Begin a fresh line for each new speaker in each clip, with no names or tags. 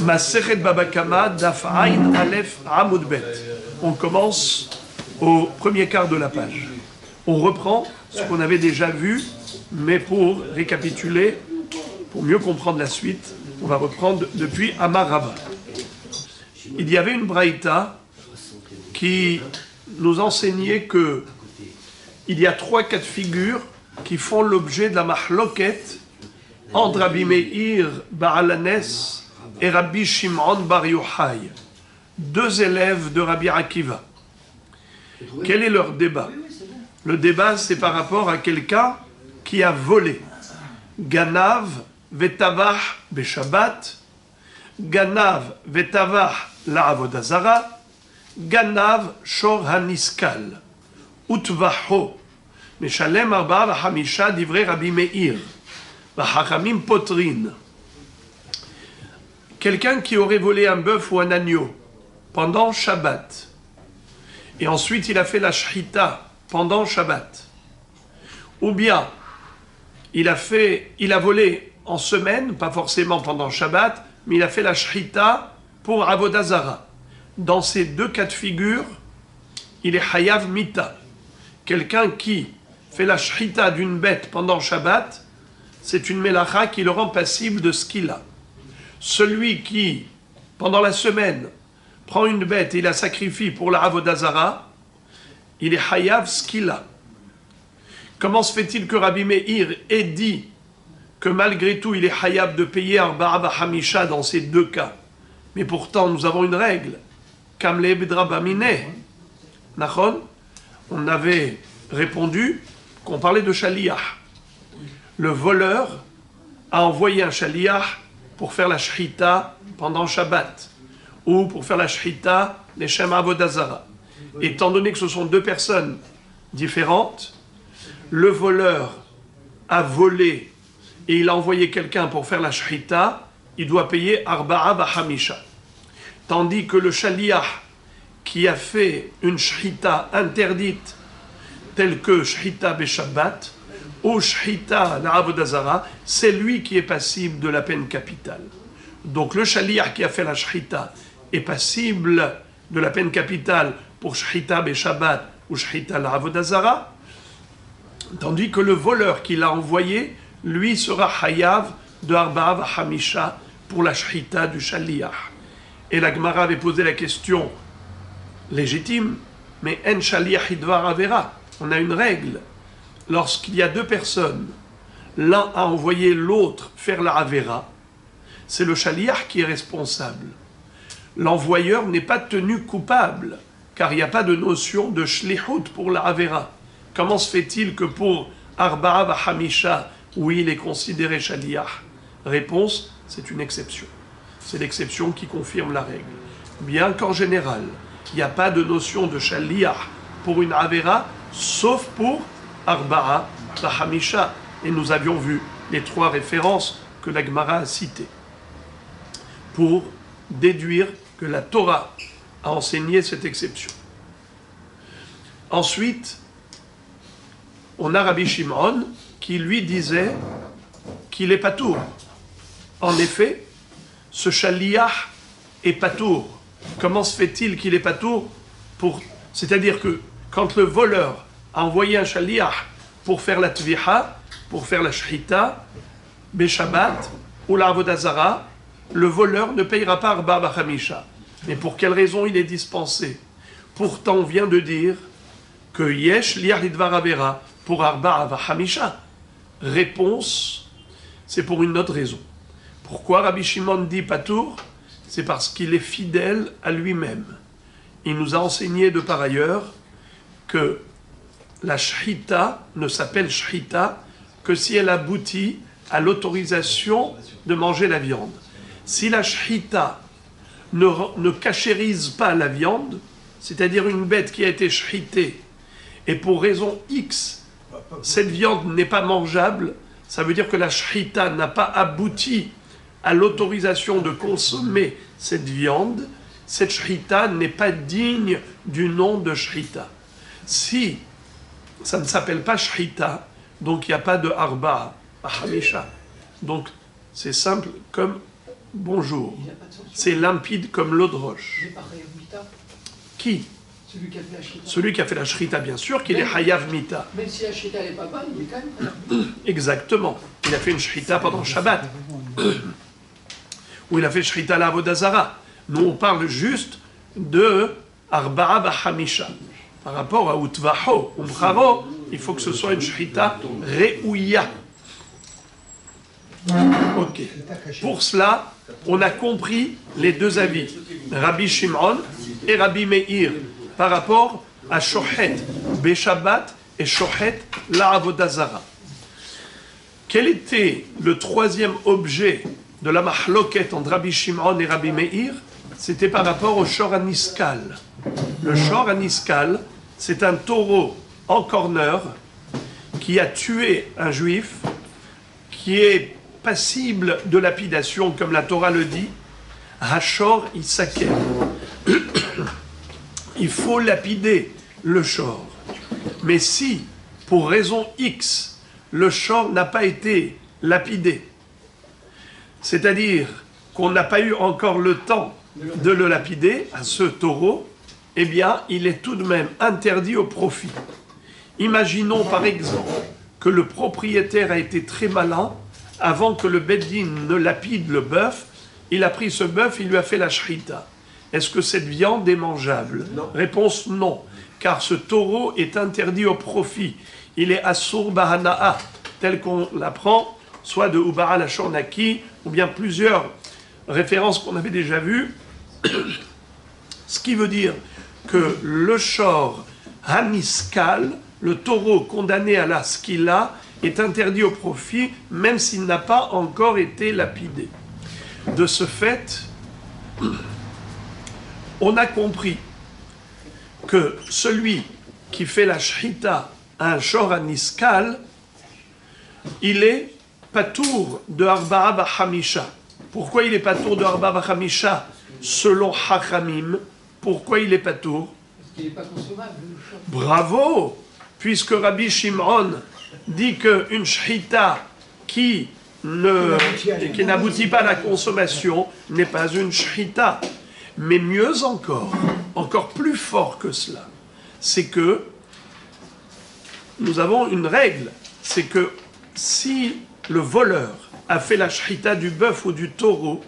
Masechet Baba Kama, Daf Ain Aleph Amud Bet. On commence au premier quart de la page. On reprend ce qu'on avait déjà vu, mais pour récapituler, pour mieux comprendre la suite, on va reprendre depuis Amar Rava. Il y avait une braïta qui nous enseignait que il y a 3 cas de figure qui font l'objet de la mahloket entre Rabbi Meir Baal Hanes et Rabbi Shimon Bar Yochai, 2 élèves de Rabbi Akiva. Quel est leur débat? Le débat, c'est par rapport à quelqu'un qui a volé. Ganav vetavach beshabbat, Ganav vetavach la'avodah zara, Ganav shor haniskal, utvaho, meshalem arba'a v'chamisha divrei Rabbi Meir, v'chachamim potrin. Quelqu'un qui aurait volé un bœuf ou un agneau pendant Shabbat, et ensuite il a fait la shrita pendant Shabbat, ou bien il a volé en semaine, pas forcément pendant Shabbat, mais il a fait la shrita pour avodah zara. Dans ces 2 cas de figure, il est hayav mita. Quelqu'un qui fait la shrita d'une bête pendant Shabbat, c'est une melacha qui le rend passible de ce qu'il a. Celui qui, pendant la semaine, prend une bête et la sacrifie pour la avodah zara, il est hayav ce qu'il a. Comment se fait-il que Rabbi Meir ait dit que malgré tout il est hayav de payer arba'a v'chamisha dans ces 2 cas? Mais pourtant nous avons une règle. Kam le'ebedra bamine. Nachon? On avait répondu qu'on parlait de shaliach. Le voleur a envoyé un shaliach pour faire la shrita pendant Shabbat, ou pour faire la shrita leshem avodah zara. Étant donné que ce sont 2 personnes différentes, le voleur a volé et il a envoyé quelqu'un pour faire la shrita, il doit payer arba'a v'chamisha. Tandis que le shaliach qui a fait une shrita interdite, telle que shrita beshabbat, ou shrita la'avodah zara, c'est lui qui est passible de la peine capitale. Donc le shaliach qui a fait la shrita est passible de la peine capitale pour shrita beshabbat ou shrita la'avodah zara, tandis que le voleur qui l'a envoyé, lui sera hayav de arba'a v'chamisha pour la shrita du shaliach. Et la Gemara avait posé la question légitime, mais en shaliach idvar avera. On a une règle. Lorsqu'il y a 2 personnes, l'un a envoyé l'autre faire la avera, c'est le shaliach qui est responsable. L'envoyeur n'est pas tenu coupable, car il n'y a pas de notion de shlichut pour la avera. Comment se fait-il que pour arba'a v'chamisha, où il est considéré shaliach? Réponse, c'est une exception. C'est l'exception qui confirme la règle. Bien qu'en général, il n'y a pas de notion de shaliach pour une avera, sauf pour arba'a v'chamisha. Et nous avions vu les 3 références que la Gemara a citées pour déduire que la Torah a enseigné cette exception. Ensuite, on a Rabbi Shimon qui lui disait qu'il est patour. En effet, ce shaliach est patour. Comment se fait-il qu'il est patour? C'est-à-dire que quand le voleur a envoyé un shaliach pour faire la tviha, pour faire la shrita, beshabbat ou la avodah zara, le voleur ne payera pas arba'a v'chamisha. Mais pour quelle raison il est dispensé? Pourtant, on vient de dire que yesh liach lidvar avera pour arba'a v'chamisha. Réponse, c'est pour une autre raison. Pourquoi Rabbi Shimon dit patour? C'est parce qu'il est fidèle à lui-même. Il nous a enseigné de par ailleurs que la shrita ne s'appelle shrita que si elle aboutit à l'autorisation de manger la viande. Si la shrita ne cachérise pas la viande, c'est-à-dire une bête qui a été shritée, et pour raison X, cette viande n'est pas mangeable, ça veut dire que la shrita n'a pas abouti à l'autorisation de consommer cette viande, cette shrita n'est pas digne du nom de shrita. Si ça ne s'appelle pas shrita, donc il n'y a pas de arba'a v'chamisha. Donc c'est simple comme bonjour.
Il n'y a pas de sanction.
C'est limpide comme l'eau de roche.
Mais par Hayav Mita,
Qui?
celui qui a fait la Shrita.
Celui qui a fait la shrita, bien sûr, qu'il est Hayav Mita.
Même si la Shrita n'est pas bonne, il est quand même Hayav Mita.
Exactement. Il a fait une shrita pendant Shabbat. Ou il a fait shrita la Avodazara. Nous, on parle juste de Arba'a Bahamisha. Par rapport à Utvaho, Umcharo, il faut que ce soit une shrita Re'ouya. Ok. Pour cela, on a compris les deux avis, Rabbi Shimon et Rabbi Meir, par rapport à Shochet Beshabbat et Shochet la Avodazara. Quel était le troisième objet de la mahloket entre Rabbi Shimon et Rabbi Meir? C'était par rapport au Shor Aniskal. Le Shor Aniskal, c'est un taureau en corner qui a tué un juif, qui est passible de lapidation, comme la Torah le dit, Hashor Isaker. Il faut lapider le shor. Mais si, pour raison X, le shor n'a pas été lapidé, c'est-à-dire qu'on n'a pas eu encore le temps de le lapider à ce taureau, eh bien, il est tout de même interdit au profit. Imaginons par exemple que le propriétaire a été très malin. Avant que le Beddin ne lapide le bœuf, il a pris ce bœuf, il lui a fait la shrita. Est-ce que cette viande est mangeable?
Non.
Réponse non, car ce taureau est interdit au profit. Il est assour bahana'a, tel qu'on l'apprend, soit de Ubara la Shornaki, ou bien plusieurs références qu'on avait déjà vues. Ce qui veut dire que le shor haniskal, le taureau condamné à la skila, est interdit au profit, même s'il n'a pas encore été lapidé. De ce fait, on a compris que celui qui fait la shrita à un shor aniskal, il est patour de Arba'a Bahamisha. Pourquoi il est patour de Arba'a Bahamisha selon Hachamim? Pourquoi il est patour?
Parce qu'il n'est pas consommable, le shor.
Bravo! Puisque Rabbi Shimon dit qu'une shrita qui n'aboutit pas à la consommation n'est pas une shrita. Mais mieux encore plus fort que cela, c'est que nous avons une règle, c'est que si le voleur a fait la shrita du bœuf ou du taureau,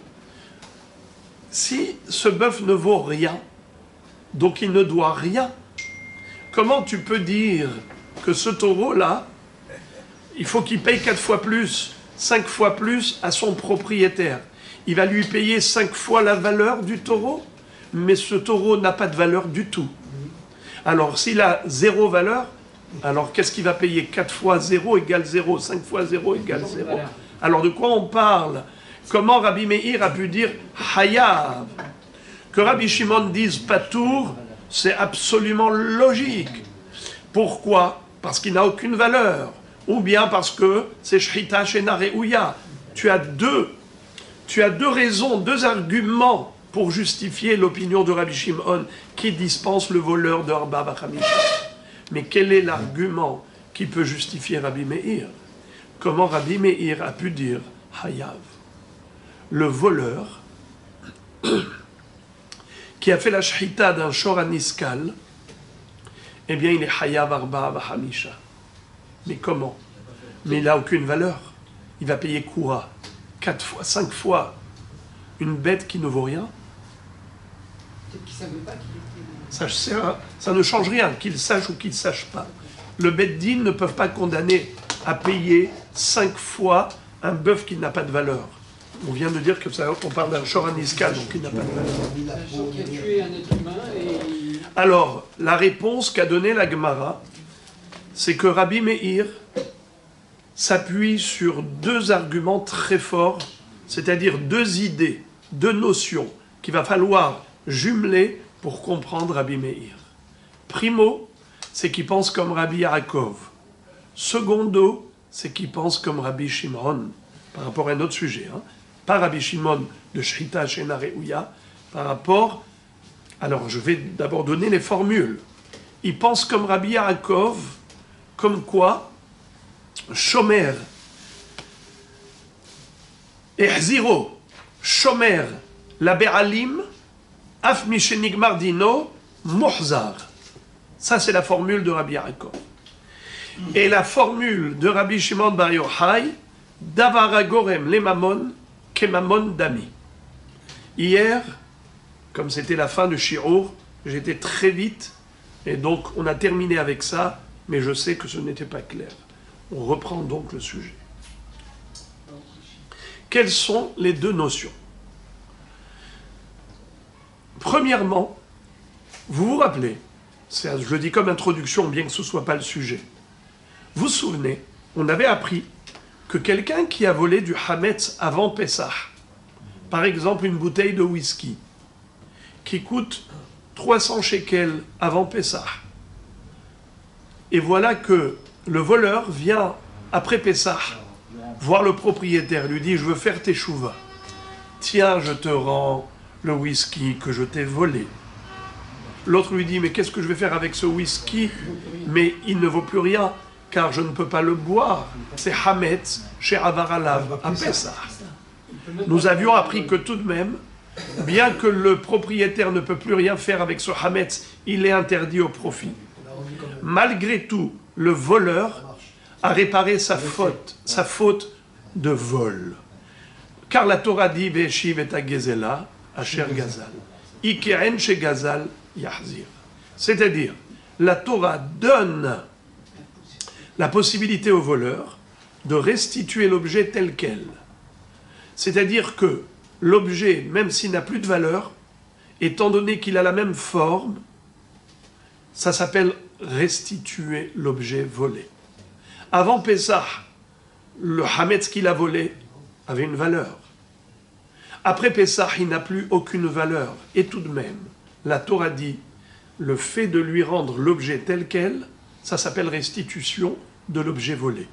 si ce bœuf ne vaut rien, donc il ne doit rien, comment tu peux dire que ce taureau-là, il faut qu'il paye 4 fois plus, 5 fois plus à son propriétaire? Il va lui payer 5 fois la valeur du taureau, mais ce taureau n'a pas de valeur du tout. Alors s'il a 0 valeur, alors qu'est-ce qu'il va payer? 4 fois 0 égale 0, 5 fois 0 égale 0. Alors de quoi on parle? Comment Rabbi Meir a pu dire Hayav? Que Rabbi Shimon dise Patour, c'est absolument logique. Pourquoi? Parce qu'il n'a aucune valeur. Ou bien parce que c'est Shrita Shena Re'ouya. Tu as deux raisons, 2 arguments pour justifier l'opinion de Rabbi Shimon qui dispense le voleur de Arba'a Bahamisha. Mais quel est l'argument qui peut justifier Rabbi Meir? Comment Rabbi Meir a pu dire Hayav? Le voleur qui a fait la shrita d'un shor aniskal, eh bien il est Hayav Arba'a Bahamisha. Mais comment? Mais il n'a aucune valeur. Il va payer quoi? 4 fois, 5 fois une bête qui ne vaut rien?
Peut-être qu'il ne savait pas qu'il était...
Ça ne change rien, qu'il sache ou qu'il ne sache pas. Le Beddin ne peuvent pas condamner à payer 5 fois un bœuf qui n'a pas de valeur. On vient de dire qu'on parle d'un shor aniskal, donc il n'a pas de valeur.
Sachant qu'il a tué un être humain et...
Alors, la réponse qu'a donnée la Gemara, c'est que Rabbi Meir s'appuie sur 2 arguments très forts, c'est-à-dire 2 idées, 2 notions qu'il va falloir jumeler pour comprendre Rabbi Meir. Primo, c'est qu'il pense comme Rabbi Yaakov. Secondo, c'est qu'il pense comme Rabbi Shimon, par rapport à un autre sujet. Pas Rabbi Shimon de Shrita Shena Re'ouya, par rapport... Alors, je vais d'abord donner les formules. Il pense comme Rabbi Yaakov, comme quoi Shomer, Ehziro, Shomer, la Be'alim, Af Mishenigmar Dino, Muhzar. Ça, c'est la formule de Rabbi Yaakov. Et la formule de Rabbi Shimon Bar Yochai, Davara Gorem le Mamon, Kemamon Dami. Hier, comme c'était la fin du Shi'ur, j'étais très vite, et donc on a terminé avec ça, mais je sais que ce n'était pas clair. On reprend donc le sujet. Quelles sont les deux notions? Premièrement, vous vous rappelez, je le dis comme introduction, bien que ce ne soit pas le sujet. Vous vous souvenez, on avait appris que quelqu'un qui a volé du Hametz avant Pessah, par exemple une bouteille de whisky, qui coûte 300 shekels avant Pessah, et voilà que le voleur vient après Pessah voir le propriétaire, lui dit « Je veux faire tes chouvas. Tiens, je te rends le whisky que je t'ai volé. » L'autre lui dit « Mais qu'est-ce que je vais faire avec ce whisky? Mais il ne vaut plus rien, car je ne peux pas le boire. C'est Hametz chez Avaralav à Pessah. » Nous avions appris que tout de même, bien que le propriétaire ne peut plus rien faire avec ce Hametz, il est interdit au profit. Malgré tout, le voleur a réparé sa faute de vol. Car la Torah dit « Veshiv et agezela asher gazal. Ikeren she gazal yahzir. » C'est-à-dire, la Torah donne la possibilité au voleur de restituer l'objet tel quel. C'est-à-dire que l'objet, même s'il n'a plus de valeur, étant donné qu'il a la même forme, ça s'appelle restituer l'objet volé. Avant Pessah, le Hametz qu'il a volé avait une valeur. Après Pessah, il n'a plus aucune valeur. Et tout de même, la Torah dit, le fait de lui rendre l'objet tel quel, ça s'appelle restitution de l'objet volé.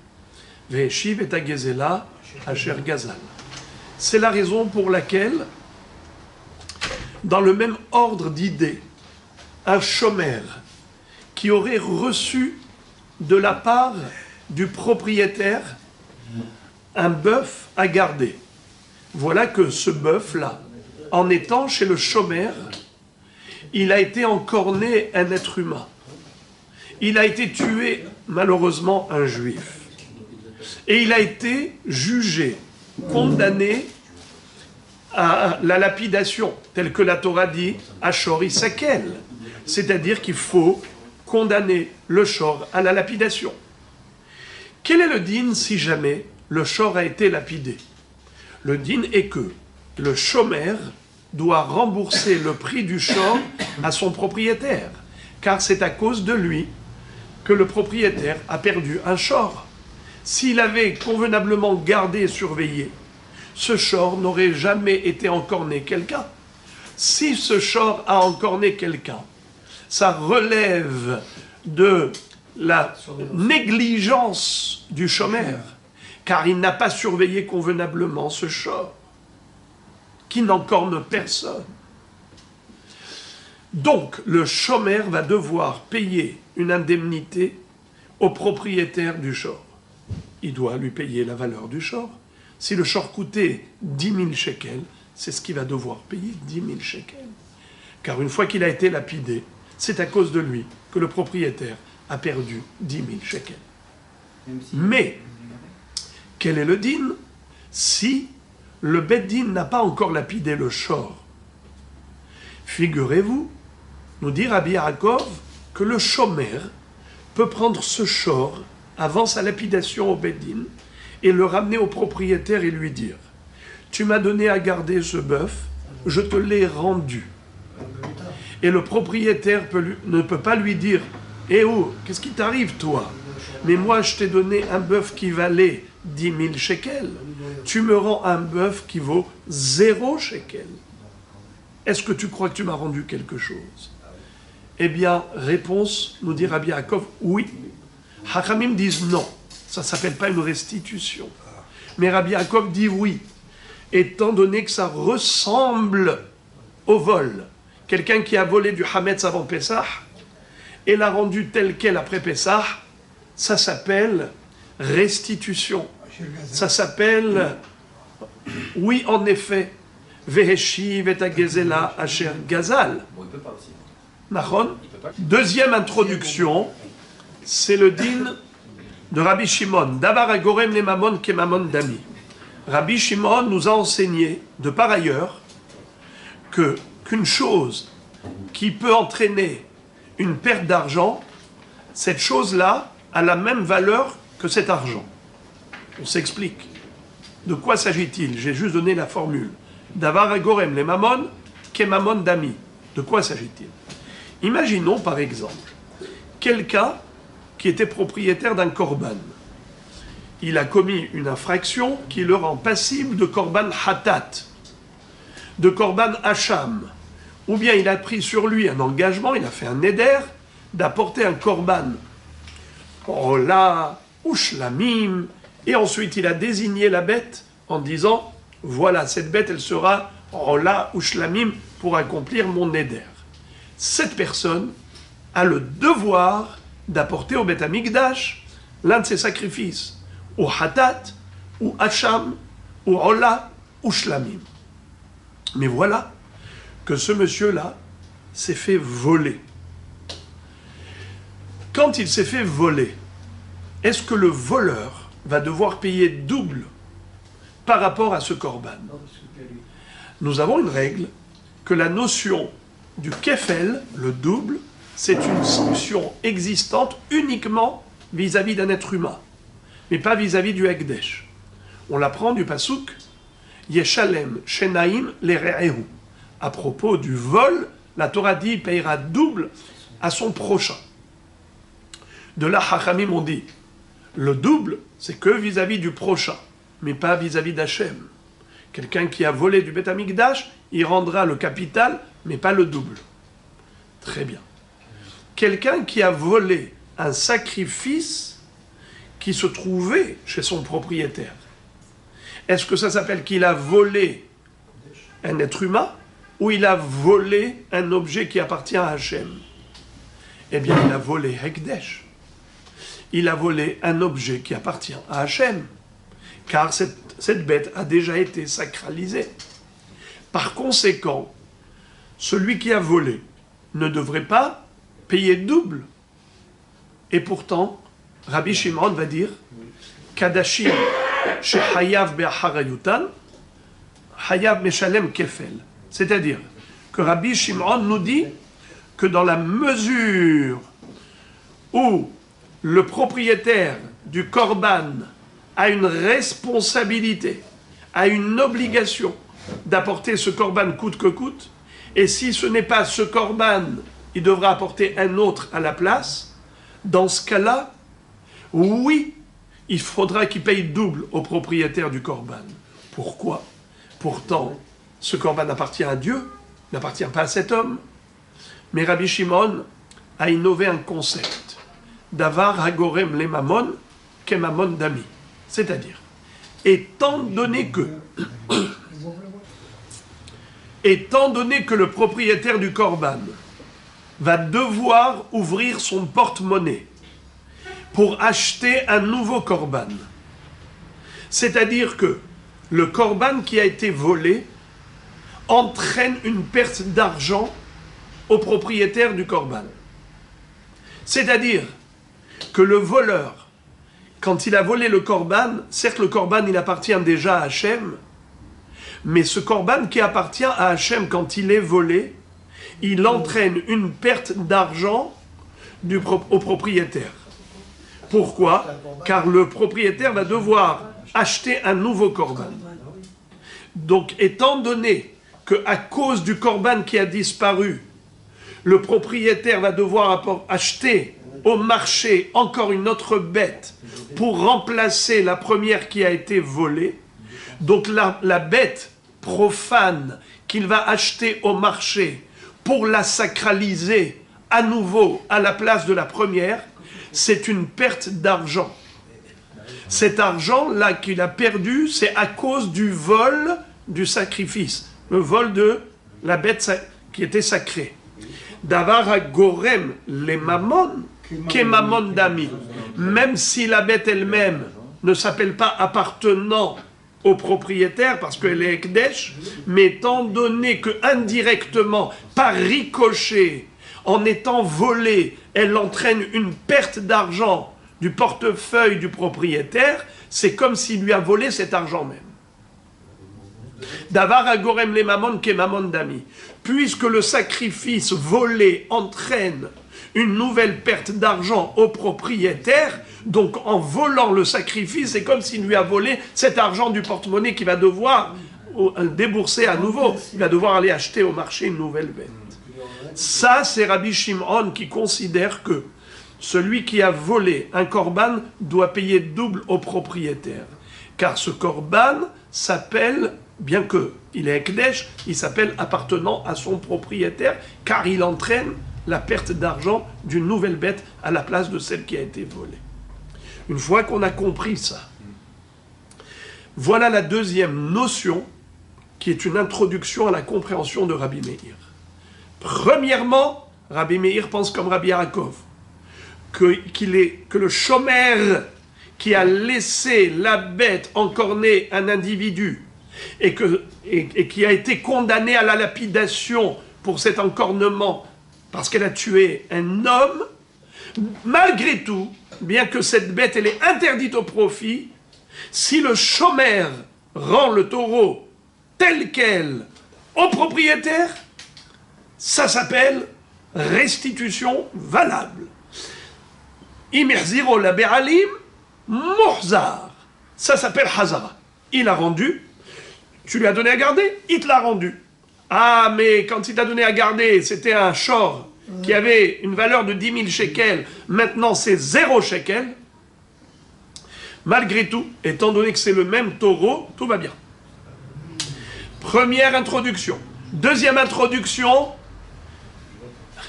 Veshiv et agezela asher gazal. C'est la raison pour laquelle, dans le même ordre d'idées, un shomer qui aurait reçu de la part du propriétaire un bœuf à garder. Voilà que ce bœuf-là, en étant chez le shomer, il a été encorné un être humain. Il a été tué, malheureusement, un juif. Et il a été jugé, condamné à la lapidation, telle que la Torah dit, à Shor Isakel. C'est-à-dire qu'il faut condamner le shor à la lapidation. Quel est le din si jamais le shor a été lapidé? Le din est que le shomer doit rembourser le prix du shor à son propriétaire, car c'est à cause de lui que le propriétaire a perdu un shor. S'il avait convenablement gardé et surveillé, ce shor n'aurait jamais été encorné quelqu'un. Si ce shor a encorné quelqu'un, ça relève de la négligence du shomer, car il n'a pas surveillé convenablement ce shor, qui n'encorne personne. Donc, le shomer va devoir payer une indemnité au propriétaire du shor. Il doit lui payer la valeur du shor. Si le shor coûtait 10 000 shekels, c'est ce qu'il va devoir payer, 10 000 shekels. Car une fois qu'il a été lapidé, c'est à cause de lui que le propriétaire a perdu 10 000 shekels. Mais, quel est le din si le Beth-Din n'a pas encore lapidé le shor? Figurez-vous, nous dit Rabbi Yaakov, que le shomer peut prendre ce shor avant sa lapidation au Beth-Din et le ramener au propriétaire et lui dire « Tu m'as donné à garder ce bœuf, je te l'ai rendu. » Et le propriétaire ne peut pas lui dire « Eh oh, qu'est-ce qui t'arrive toi? Mais moi je t'ai donné un bœuf qui valait 10 000 shekels. Tu me rends un bœuf qui vaut 0 shekel. Est-ce que tu crois que tu m'as rendu quelque chose ?» Eh bien, réponse, nous dit Rabbi Yaakov, oui. Hachamim disent non. Ça ne s'appelle pas une restitution. Mais Rabbi Yaakov dit oui. Étant donné que ça ressemble au vol. Quelqu'un qui a volé du Hametz avant Pessah et l'a rendu tel quel après Pessah, ça s'appelle restitution. Ça s'appelle, oui, en effet, Veheshiv et agezela asher gazal.
Bon, il peut pas aussi.
Nachon. Deuxième introduction, c'est le din de Rabbi Shimon. Davar agorem le mamon ke mamon dami. Rabbi Shimon nous a enseigné, de par ailleurs, qu'une chose qui peut entraîner une perte d'argent, cette chose-là a la même valeur que cet argent. On s'explique. De quoi s'agit-il? J'ai juste donné la formule. Davar agorem le mamon ke mamon dami. De quoi s'agit-il? Imaginons par exemple quelqu'un qui était propriétaire d'un korban. Il a commis une infraction qui le rend passible de korban hatat, de korban hacham, ou bien il a pris sur lui un engagement, il a fait un neder d'apporter un korban ola ou shlamim, et ensuite il a désigné la bête en disant voilà, cette bête elle sera ola ou shlamim pour accomplir mon neder. Cette personne a le devoir d'apporter au Beth Amikdash l'un de ses sacrifices, ou hatat, ou hacham, ou ola, ou shlamim. Mais voilà que ce monsieur-là s'est fait voler. Quand il s'est fait voler, est-ce que le voleur va devoir payer double par rapport à ce korban? Nous avons une règle que la notion du kefel, le double, c'est une sanction existante uniquement vis-à-vis d'un être humain, mais pas vis-à-vis du Hekdesh. On l'apprend du pasuk Yeshalem Shenaim Lere'ehu. À propos du vol, la Torah dit il payera double à son prochain. De là, Chachamim ont dit le double, c'est que vis-à-vis du prochain, mais pas vis-à-vis d'Hachem. Quelqu'un qui a volé du Beth Amikdash, il rendra le capital, mais pas le double. Très bien. Quelqu'un qui a volé un sacrifice qui se trouvait chez son propriétaire, est-ce que ça s'appelle qu'il a volé un être humain ou il a volé un objet qui appartient à Hachem? Eh bien, il a volé Hekdesh. Il a volé un objet qui appartient à Hachem, car cette bête a déjà été sacralisée. Par conséquent, celui qui a volé ne devrait pas payer double. Et pourtant, Rabbi Shimon va dire Kadashim chez Hayav be'acharayutan, Hayav meshalem kefel. C'est-à-dire que Rabbi Shimon nous dit que dans la mesure où le propriétaire du korban a une responsabilité, a une obligation d'apporter ce korban coûte que coûte, et si ce n'est pas ce korban, il devra apporter un autre à la place. Dans ce cas-là, oui, il faudra qu'il paye double au propriétaire du korban. Pourquoi? Pourtant, ce korban appartient à Dieu, n'appartient pas à cet homme. Mais Rabbi Shimon a innové un concept. Davar hagorem le mamon ke mamon dami. C'est-à-dire, étant donné que le propriétaire du korban va devoir ouvrir son porte-monnaie pour acheter un nouveau korban, c'est-à-dire que le korban qui a été volé entraîne une perte d'argent au propriétaire du korban. C'est-à-dire que le voleur, quand il a volé le korban, certes le korban il appartient déjà à Hachem, mais ce korban qui appartient à Hachem quand il est volé, il entraîne une perte d'argent au propriétaire. Pourquoi? Car le propriétaire va devoir acheter un nouveau korban. Donc, étant donné qu'à cause du korban qui a disparu, le propriétaire va devoir acheter au marché encore une autre bête pour remplacer la première qui a été volée, donc la bête profane qu'il va acheter au marché pour la sacraliser à nouveau à la place de la première, c'est une perte d'argent. Cet argent-là qu'il a perdu, c'est à cause du vol du sacrifice, le vol de la bête qui était sacrée. Davar hagorem les mamon, ke mamon dami. Même si la bête elle-même ne s'appelle pas appartenant au propriétaire parce qu'elle est Ekdesh, mais étant donné que indirectement, par ricochet, en étant volée, elle entraîne une perte d'argent du portefeuille du propriétaire, c'est comme s'il lui a volé cet argent même. Davar agorem le mamon ke mamon dami. Puisque le sacrifice volé entraîne une nouvelle perte d'argent au propriétaire, donc en volant le sacrifice, c'est comme s'il lui a volé cet argent du porte-monnaie qu'il va devoir débourser à nouveau. Il va devoir aller acheter au marché une nouvelle bête. Ça, c'est Rabbi Shimon qui considère que celui qui a volé un korban doit payer double au propriétaire. Car ce korban s'appelle, bien qu'il est Ekdesh, il s'appelle appartenant à son propriétaire, car il entraîne la perte d'argent d'une nouvelle bête à la place de celle qui a été volée. Une fois qu'on a compris ça, voilà la deuxième notion qui est une introduction à la compréhension de Rabbi Meir. Premièrement, Rabbi Meir pense comme Rabbi Yaakov, que le shomer qui a laissé la bête encorner un individu et qui a été condamné à la lapidation pour cet encornement parce qu'elle a tué un homme, malgré tout, bien que cette bête elle est interdite au profit, si le shomer rend le taureau tel quel au propriétaire, ça s'appelle restitution valable. Imerziro la be'alim muhzar. Ça s'appelle hazara. Il a rendu, tu lui as donné à garder, il te l'a rendu. Ah, mais quand il t'a donné à garder, c'était un shor qui avait une valeur de 10 000 shekels, maintenant c'est 0 shekel. Malgré tout, étant donné que c'est le même taureau, tout va bien. Première introduction. Deuxième introduction,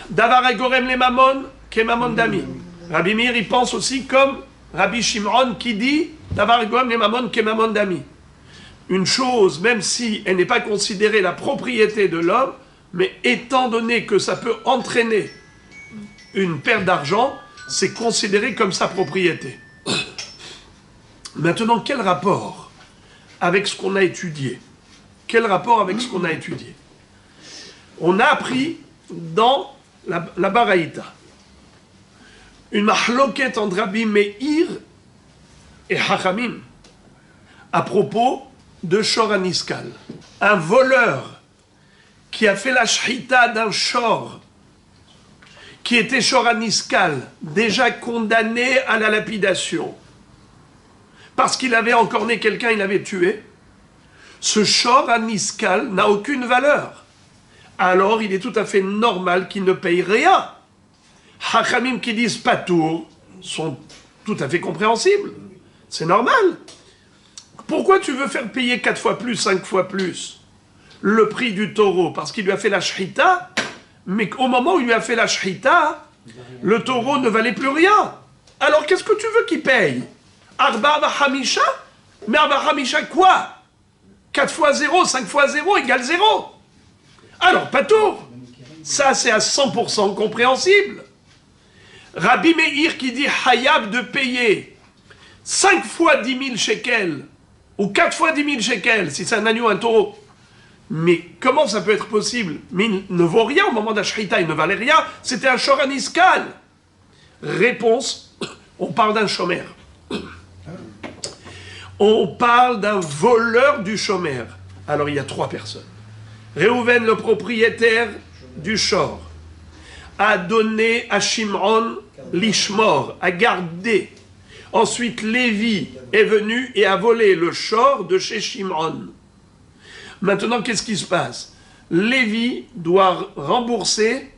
Davar egorem le mamon, ke mamon dami. Rabbi Meir, il pense aussi comme Rabbi Shimon qui dit Davar egorem le mamon, ke mamon dami. Une chose, même si elle n'est pas considérée la propriété de l'homme, mais étant donné que ça peut entraîner une perte d'argent, c'est considéré comme sa propriété. Maintenant, quel rapport avec ce qu'on a étudié? Quel rapport avec ce qu'on a étudié? On a appris dans la Baraïta une mahloket entre Rabbi Meir et Hachamim à propos de Shor Aniskal. Un voleur qui a fait la shchita d'un shor qui était Shor Aniskal, déjà condamné à la lapidation, parce qu'il avait encorné quelqu'un, il avait tué, ce Shor Aniskal n'a aucune valeur. Alors il est tout à fait normal qu'il ne paye rien. Hachamim qui disent patour sont tout à fait compréhensibles. C'est normal. Pourquoi tu veux faire payer 4 fois plus, 5 fois plus le prix du taureau? Parce qu'il lui a fait la shchita, mais au moment où il lui a fait la shchita, le taureau ne valait plus rien. Alors qu'est-ce que tu veux qu'il paye? Arba hamisha? Mais Arba hamisha quoi? 4 fois 0, 5 fois 0 égale 0. Alors, pas tout. Ça, c'est à 100% compréhensible. Rabbi Meir qui dit Hayab de payer 5 fois 10 000 shekels, ou 4 fois 10 000 shekels, si c'est un agneau, un taureau. Mais comment ça peut être possible? Mais il ne vaut rien au moment d'Ashrita, il ne valait rien. C'était un Shor Aniskal. Réponse, on parle d'un shomer. On parle d'un voleur du shomer. Alors il y a 3 personnes. Réhouven, le propriétaire du shor, a donné à Shimon l'ishmor, a gardé. Ensuite, Lévi est venu et a volé le shor de chez Shimon. Maintenant, qu'est-ce qui se passe? Lévi doit rembourser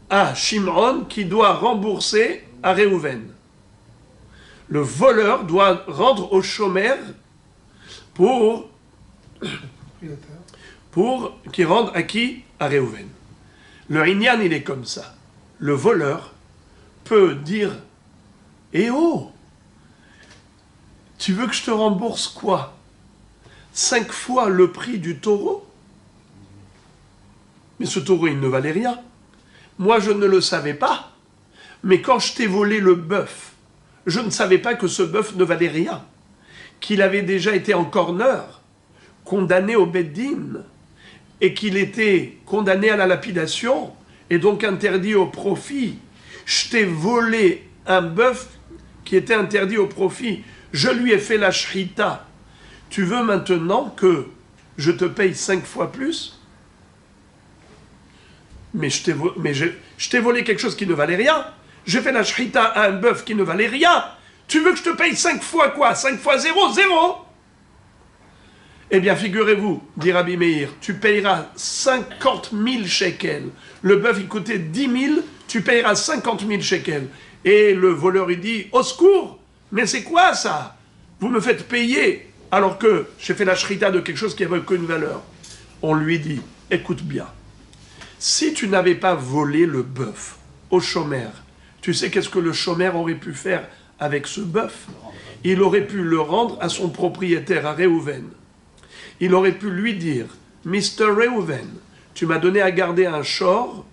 à Shimon, qui doit rembourser à Réhouven. Le voleur doit rendre au shomer pour qu'il rende à qui? À Réhouven. Le Inyan, il est comme ça. Le voleur peut dire « Eh oh, tu veux que je te rembourse quoi? 5 fois le prix du taureau? Mais ce taureau, il ne valait rien. Moi, je ne le savais pas. Mais quand je t'ai volé le bœuf, je ne savais pas que ce bœuf ne valait rien, qu'il avait déjà été en corner. condamné au Beddin et qu'il était condamné à la lapidation et donc interdit au profit, je t'ai volé un bœuf qui était interdit au profit, je lui ai fait la shrita, tu veux maintenant que je te paye 5 fois plus? Mais je t'ai volé quelque chose qui ne valait rien. J'ai fait la shrita à un bœuf qui ne valait rien. Tu veux que je te paye 5 fois quoi? 5 fois 0, 0. Eh bien, figurez-vous, dit Rabbi Meir, tu payeras 50 000 shekels. Le bœuf, il coûtait 10 000, tu payeras 50 000 shekels. Et le voleur, il dit, au secours, mais c'est quoi ça? Vous me faites payer alors que j'ai fait la shrita de quelque chose qui n'avait aucune valeur. On lui dit, écoute bien, si tu n'avais pas volé le bœuf au chômeur, tu sais qu'est-ce que le chômeur aurait pu faire avec ce bœuf? Il aurait pu le rendre à son propriétaire, à Réhouven. Il aurait pu lui dire, Mr. Réhouven, tu m'as donné à garder un shor,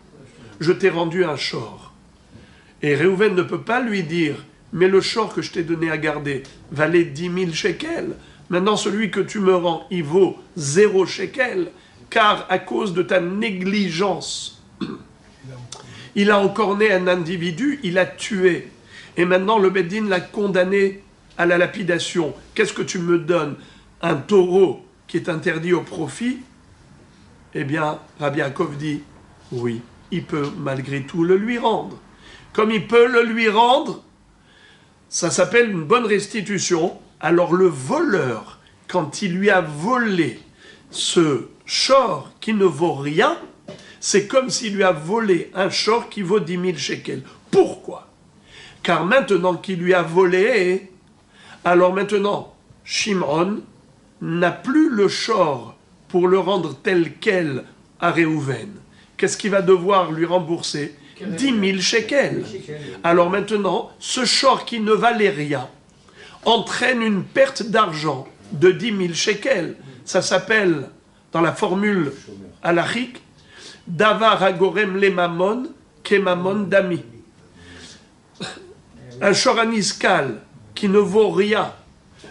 je t'ai rendu un shor. Et Réhouven ne peut pas lui dire, mais le shor que je t'ai donné à garder valait 10 000 shekels. Maintenant, celui que tu me rends, il vaut 0 shekel, car à cause de ta négligence, il a encorné un individu, il a tué. Et maintenant, le Beddin l'a condamné à la lapidation. Qu'est-ce que tu me donnes? Un taureau qui est interdit au profit? Eh bien, Rabbi Yaakov dit, oui, il peut malgré tout le lui rendre. Comme il peut le lui rendre, ça s'appelle une bonne restitution. Alors le voleur, quand il lui a volé ce shor qui ne vaut rien, c'est comme s'il lui a volé un shor qui vaut 10 000 shekels. Pourquoi? Car maintenant qu'il lui a volé, alors maintenant, Shimon n'a plus le shor pour le rendre tel quel à Réhouven. Qu'est-ce qu'il va devoir lui rembourser? 10 000 shekels. Alors maintenant, ce shor qui ne valait rien entraîne une perte d'argent de 10 000 shekels. Ça s'appelle, dans la formule halachique, Davar hagorem le mamon ke mamon dami. Un shor aniskal qui ne vaut rien,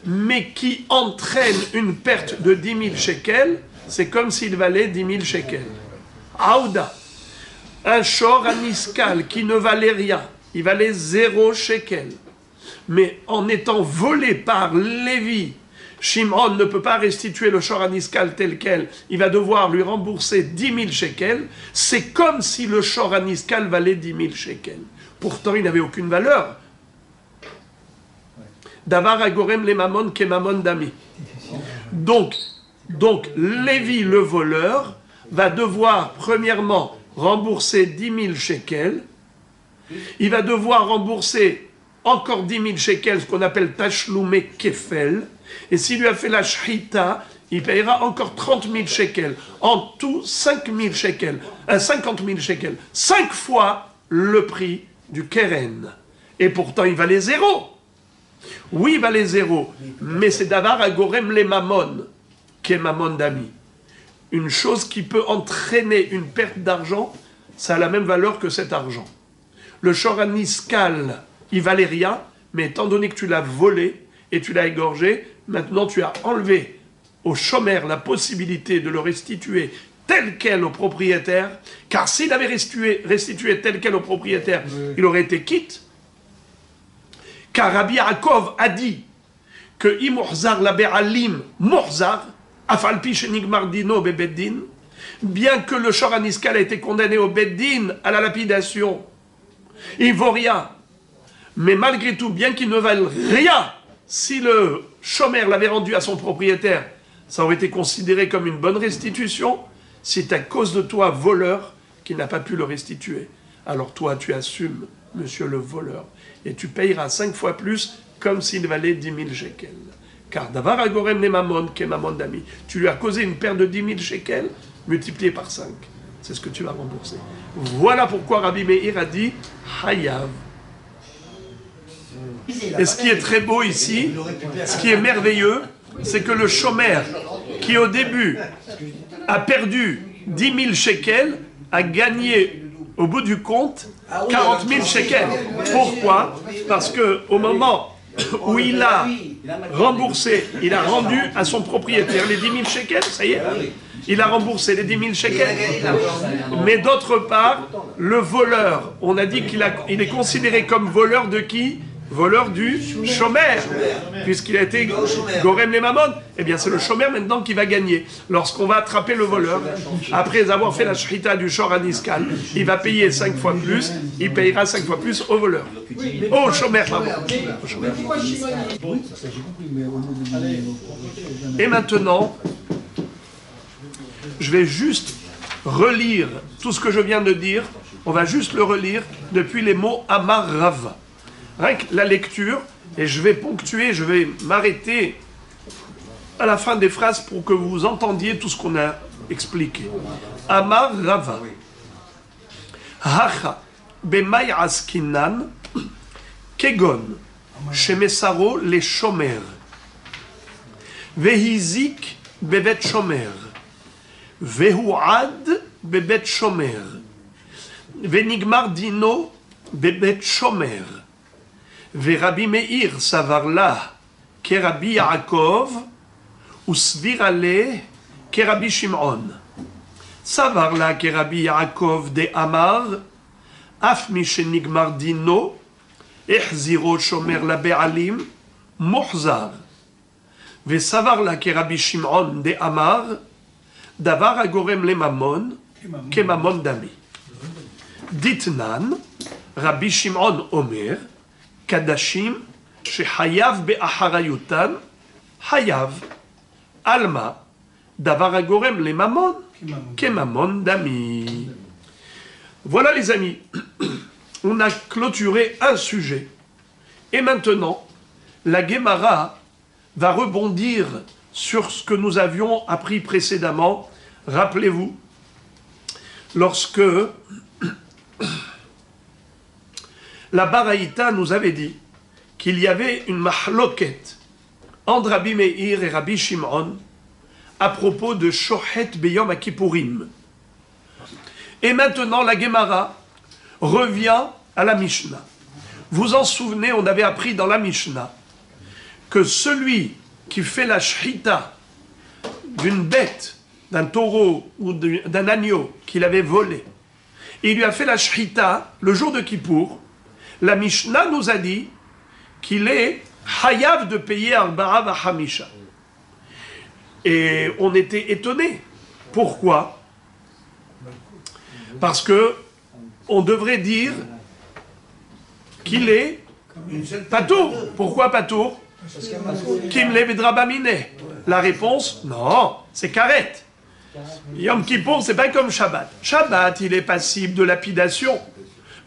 mais qui entraîne une perte de 10 000 shekels, c'est comme s'il valait 10 000 shekels. Aouda, un shor aniskal qui ne valait rien, il valait 0 shekel. Mais en étant volé par Lévi, Shimon ne peut pas restituer le shor aniskal tel quel, il va devoir lui rembourser 10 000 shekels, c'est comme si le shor aniskal valait 10 000 shekels. Pourtant, il n'avait aucune valeur. Davar agorem le mamon ke mamon dami. Donc, Lévi, le voleur, va devoir, premièrement, rembourser 10 000 shekels. Il va devoir rembourser encore 10 000 shekels, ce qu'on appelle tashloumé kefel. Et s'il lui a fait la shrita, il payera encore 30 000 shekels. En tout, 5 000 shekels. 50 000 shekels. 5 fois le prix du keren. Et pourtant, il valait 0. Oui, il valait 0. Mais c'est davar agorem le mamon, qui est mamon d'ami. Une chose qui peut entraîner une perte d'argent, ça a la même valeur que cet argent. Le shor aniskal, il valait rien, mais étant donné que tu l'as volé et tu l'as égorgé, maintenant tu as enlevé au chômeur la possibilité de le restituer tel quel au propriétaire, car s'il avait restitué tel quel au propriétaire, il aurait été quitte. Car Rabbi Yaakov a dit que Imuhzar la Be'alim Muhzar, Afalpi Shenigmar Dino Bebeddin, bien que le shor aniskal a été condamné au Beddin à la lapidation, il ne vaut rien. Mais malgré tout, bien qu'il ne vaille rien, si le chômeur l'avait rendu à son propriétaire, ça aurait été considéré comme une bonne restitution. C'est à cause de toi, voleur, qui n'a pas pu le restituer. Alors toi, tu assumes, monsieur le voleur, et tu payeras 5 fois plus, comme s'il valait 10 000 shekels. Car davar agorem ne mamon, ke mamon dami, tu lui as causé une perte de 10 000 shekels, multiplié par 5. C'est ce que tu vas rembourser. Voilà pourquoi Rabbi Meir a dit Hayav. Et ce qui est très beau ici, ce qui est merveilleux, c'est que le chômeur, qui au début a perdu 10 000 shekels, a gagné au bout du compte 40 000 shekels. Pourquoi? Parce qu'au moment où il a remboursé, il a rendu à son propriétaire les 10 000 shekels, ça y est, il a remboursé les 10 000 shekels. Mais d'autre part, le voleur, on a dit qu'il est considéré comme voleur de qui? Voleur du shomer, puisqu'il a été gorem les mamon. Eh bien, c'est le shomer maintenant qui va gagner. Lorsqu'on va attraper le voleur, après avoir fait la shrita du shor aniskal, il va payer 5 fois plus, il payera 5 fois plus au voleur. Au shomer, pardon. Et maintenant, je vais juste relire tout ce que je viens de dire. On va juste le relire depuis les mots Amar Rava. Rien que la lecture, et je vais ponctuer, je vais m'arrêter à la fin des phrases pour que vous entendiez tout ce qu'on a expliqué. Amar Rava. Hacha bemay askinan kegon shemesaro le shomer vehizik bebet shomer vehuad bebet shomer venigmar dino bebet shomer ורבי מאיר סבר לה כרבי יעקב וסביר עליה כרבי שמעון. סבר לה כרבי יעקב דאמר אף מי שנגמר דינו החזירו שומר לבעלים מוחזר. וסבר לה כרבי שמעון דאמר דבר הגורם לממון כממון דמי. דתנן רבי שמעון אומר קדשים שחייב באחריותן, חייב. עלמא, דבר הגורם לממון, כממון דמי. Voilà les amis, on a clôturé un sujet. Et maintenant, la Gemara va rebondir sur ce que nous avions appris précédemment. Rappelez-vous, lorsque la Baraïta nous avait dit qu'il y avait une mahloket entre Rabbi Meir et Rabbi Shimon à propos de Shochet Beyom Akipurim. Et maintenant, la Gemara revient à la Mishnah. Vous en souvenez, on avait appris dans la Mishnah que celui qui fait la shrita d'une bête, d'un taureau ou d'un agneau qu'il avait volé, et il lui a fait la shrita le jour de Kippour, la Mishnah nous a dit qu'il est hayav de payer arba'a v'hamisha. Et on était étonnés. Pourquoi? Parce que on devrait dire qu'il est patour. Pourquoi patour? Kim levedrabamine. La réponse, non, c'est karet. Yom Kippour, c'est pas comme Shabbat. Shabbat, il est passible de lapidation.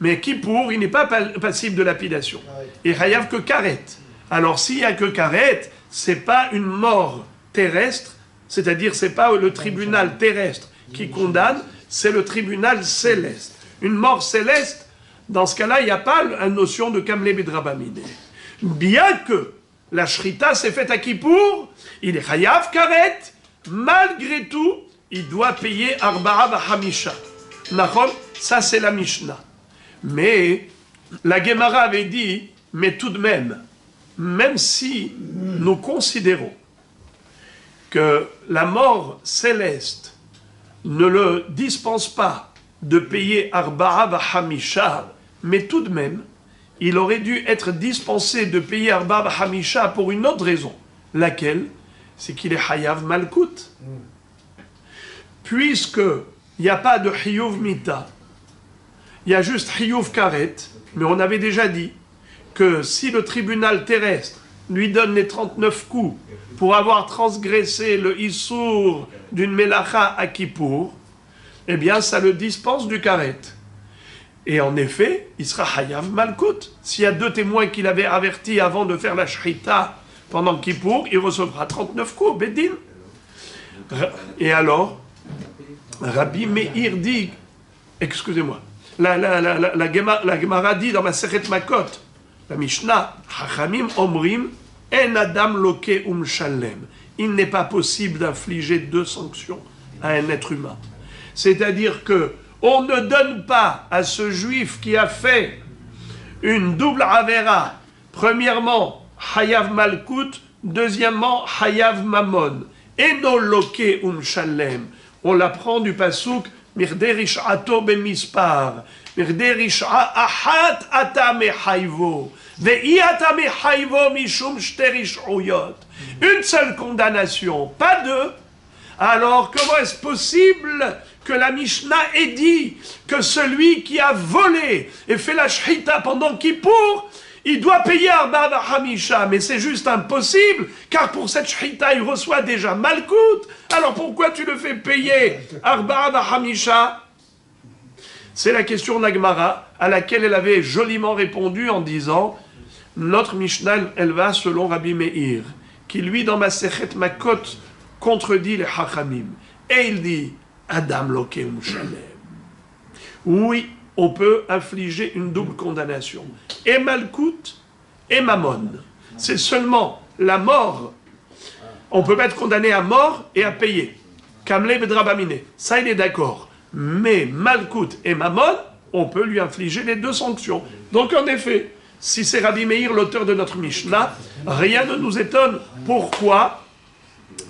Mais Kippour, il n'est pas passible de lapidation. Et hayav que karet. Alors s'il n'y a que karet, c'est pas une mort terrestre, c'est-à-dire c'est pas le tribunal terrestre qui condamne, c'est le tribunal céleste. Une mort céleste, dans ce cas-là, il n'y a pas la notion de kamle bedrabamine. Bien que la shrita s'est faite à Kippour, il est hayav karet, malgré tout, il doit payer arba'a v'hamisha. Nachon, ça c'est la Mishnah. Mais la Gemara avait dit, mais tout de même si nous considérons que la mort céleste ne le dispense pas de payer arba'a v'hamisha, mais tout de même, il aurait dû être dispensé de payer arba'a v'hamisha pour une autre raison. Laquelle? C'est qu'il est hayav malkout. Puisque il n'y a pas de hiyuv mita, il y a juste hiyuv karet, mais on avait déjà dit que si le tribunal terrestre lui donne les 39 coups pour avoir transgressé le issour d'une melacha à Kippour, eh bien ça le dispense du karet. Et en effet, il sera hayav malkout. S'il y a 2 témoins qu'il avait avertis avant de faire la shrita pendant Kippour, il recevra 39 coups, Bedin. Et alors, Rabbi Meir dit, excusez-moi, la Gemara dit dans ma Sechet Makot, la Mishnah, Hachamim Omrim, En Adam Loke Shalem. Il n'est pas possible d'infliger 2 sanctions à un être humain. C'est-à-dire que on ne donne pas à ce juif qui a fait une double avera, premièrement, Hayav Malkut. Deuxièmement, Hayav Mamon. Eno loke shalem. On l'apprend du pasouk Mirderish ato bemispar. Mirderish ahat ata mechayvo. Ve'i ata mechayvo mishum shterish oyot. Une seule condamnation, pas deux. Alors comment est-ce possible que la Mishnah ait dit que celui qui a volé et fait la shchita pendant Kippour, il doit payer Arba Hamisha, mais c'est juste impossible, car pour cette shchita, il reçoit déjà Malkout. Alors pourquoi tu le fais payer Arba Hamisha? C'est la question d'Agmara, à laquelle elle avait joliment répondu en disant, notre Mishnah, elle va selon Rabbi Meir, qui lui, dans Masechet Makot, contredit les Hachamim. Et il dit, Adam Lokeum Shalem. Oui, on peut infliger une double condamnation. Et Malkout et Mammon. C'est seulement la mort. On peut pas être condamné à mort et à payer. Kamle Bedrabamine. Ça, il est d'accord. Mais Malkout et Mammon, on peut lui infliger les deux sanctions. Donc, en effet, si c'est Rabbi Meir, l'auteur de notre Mishnah, rien ne nous étonne. Pourquoi?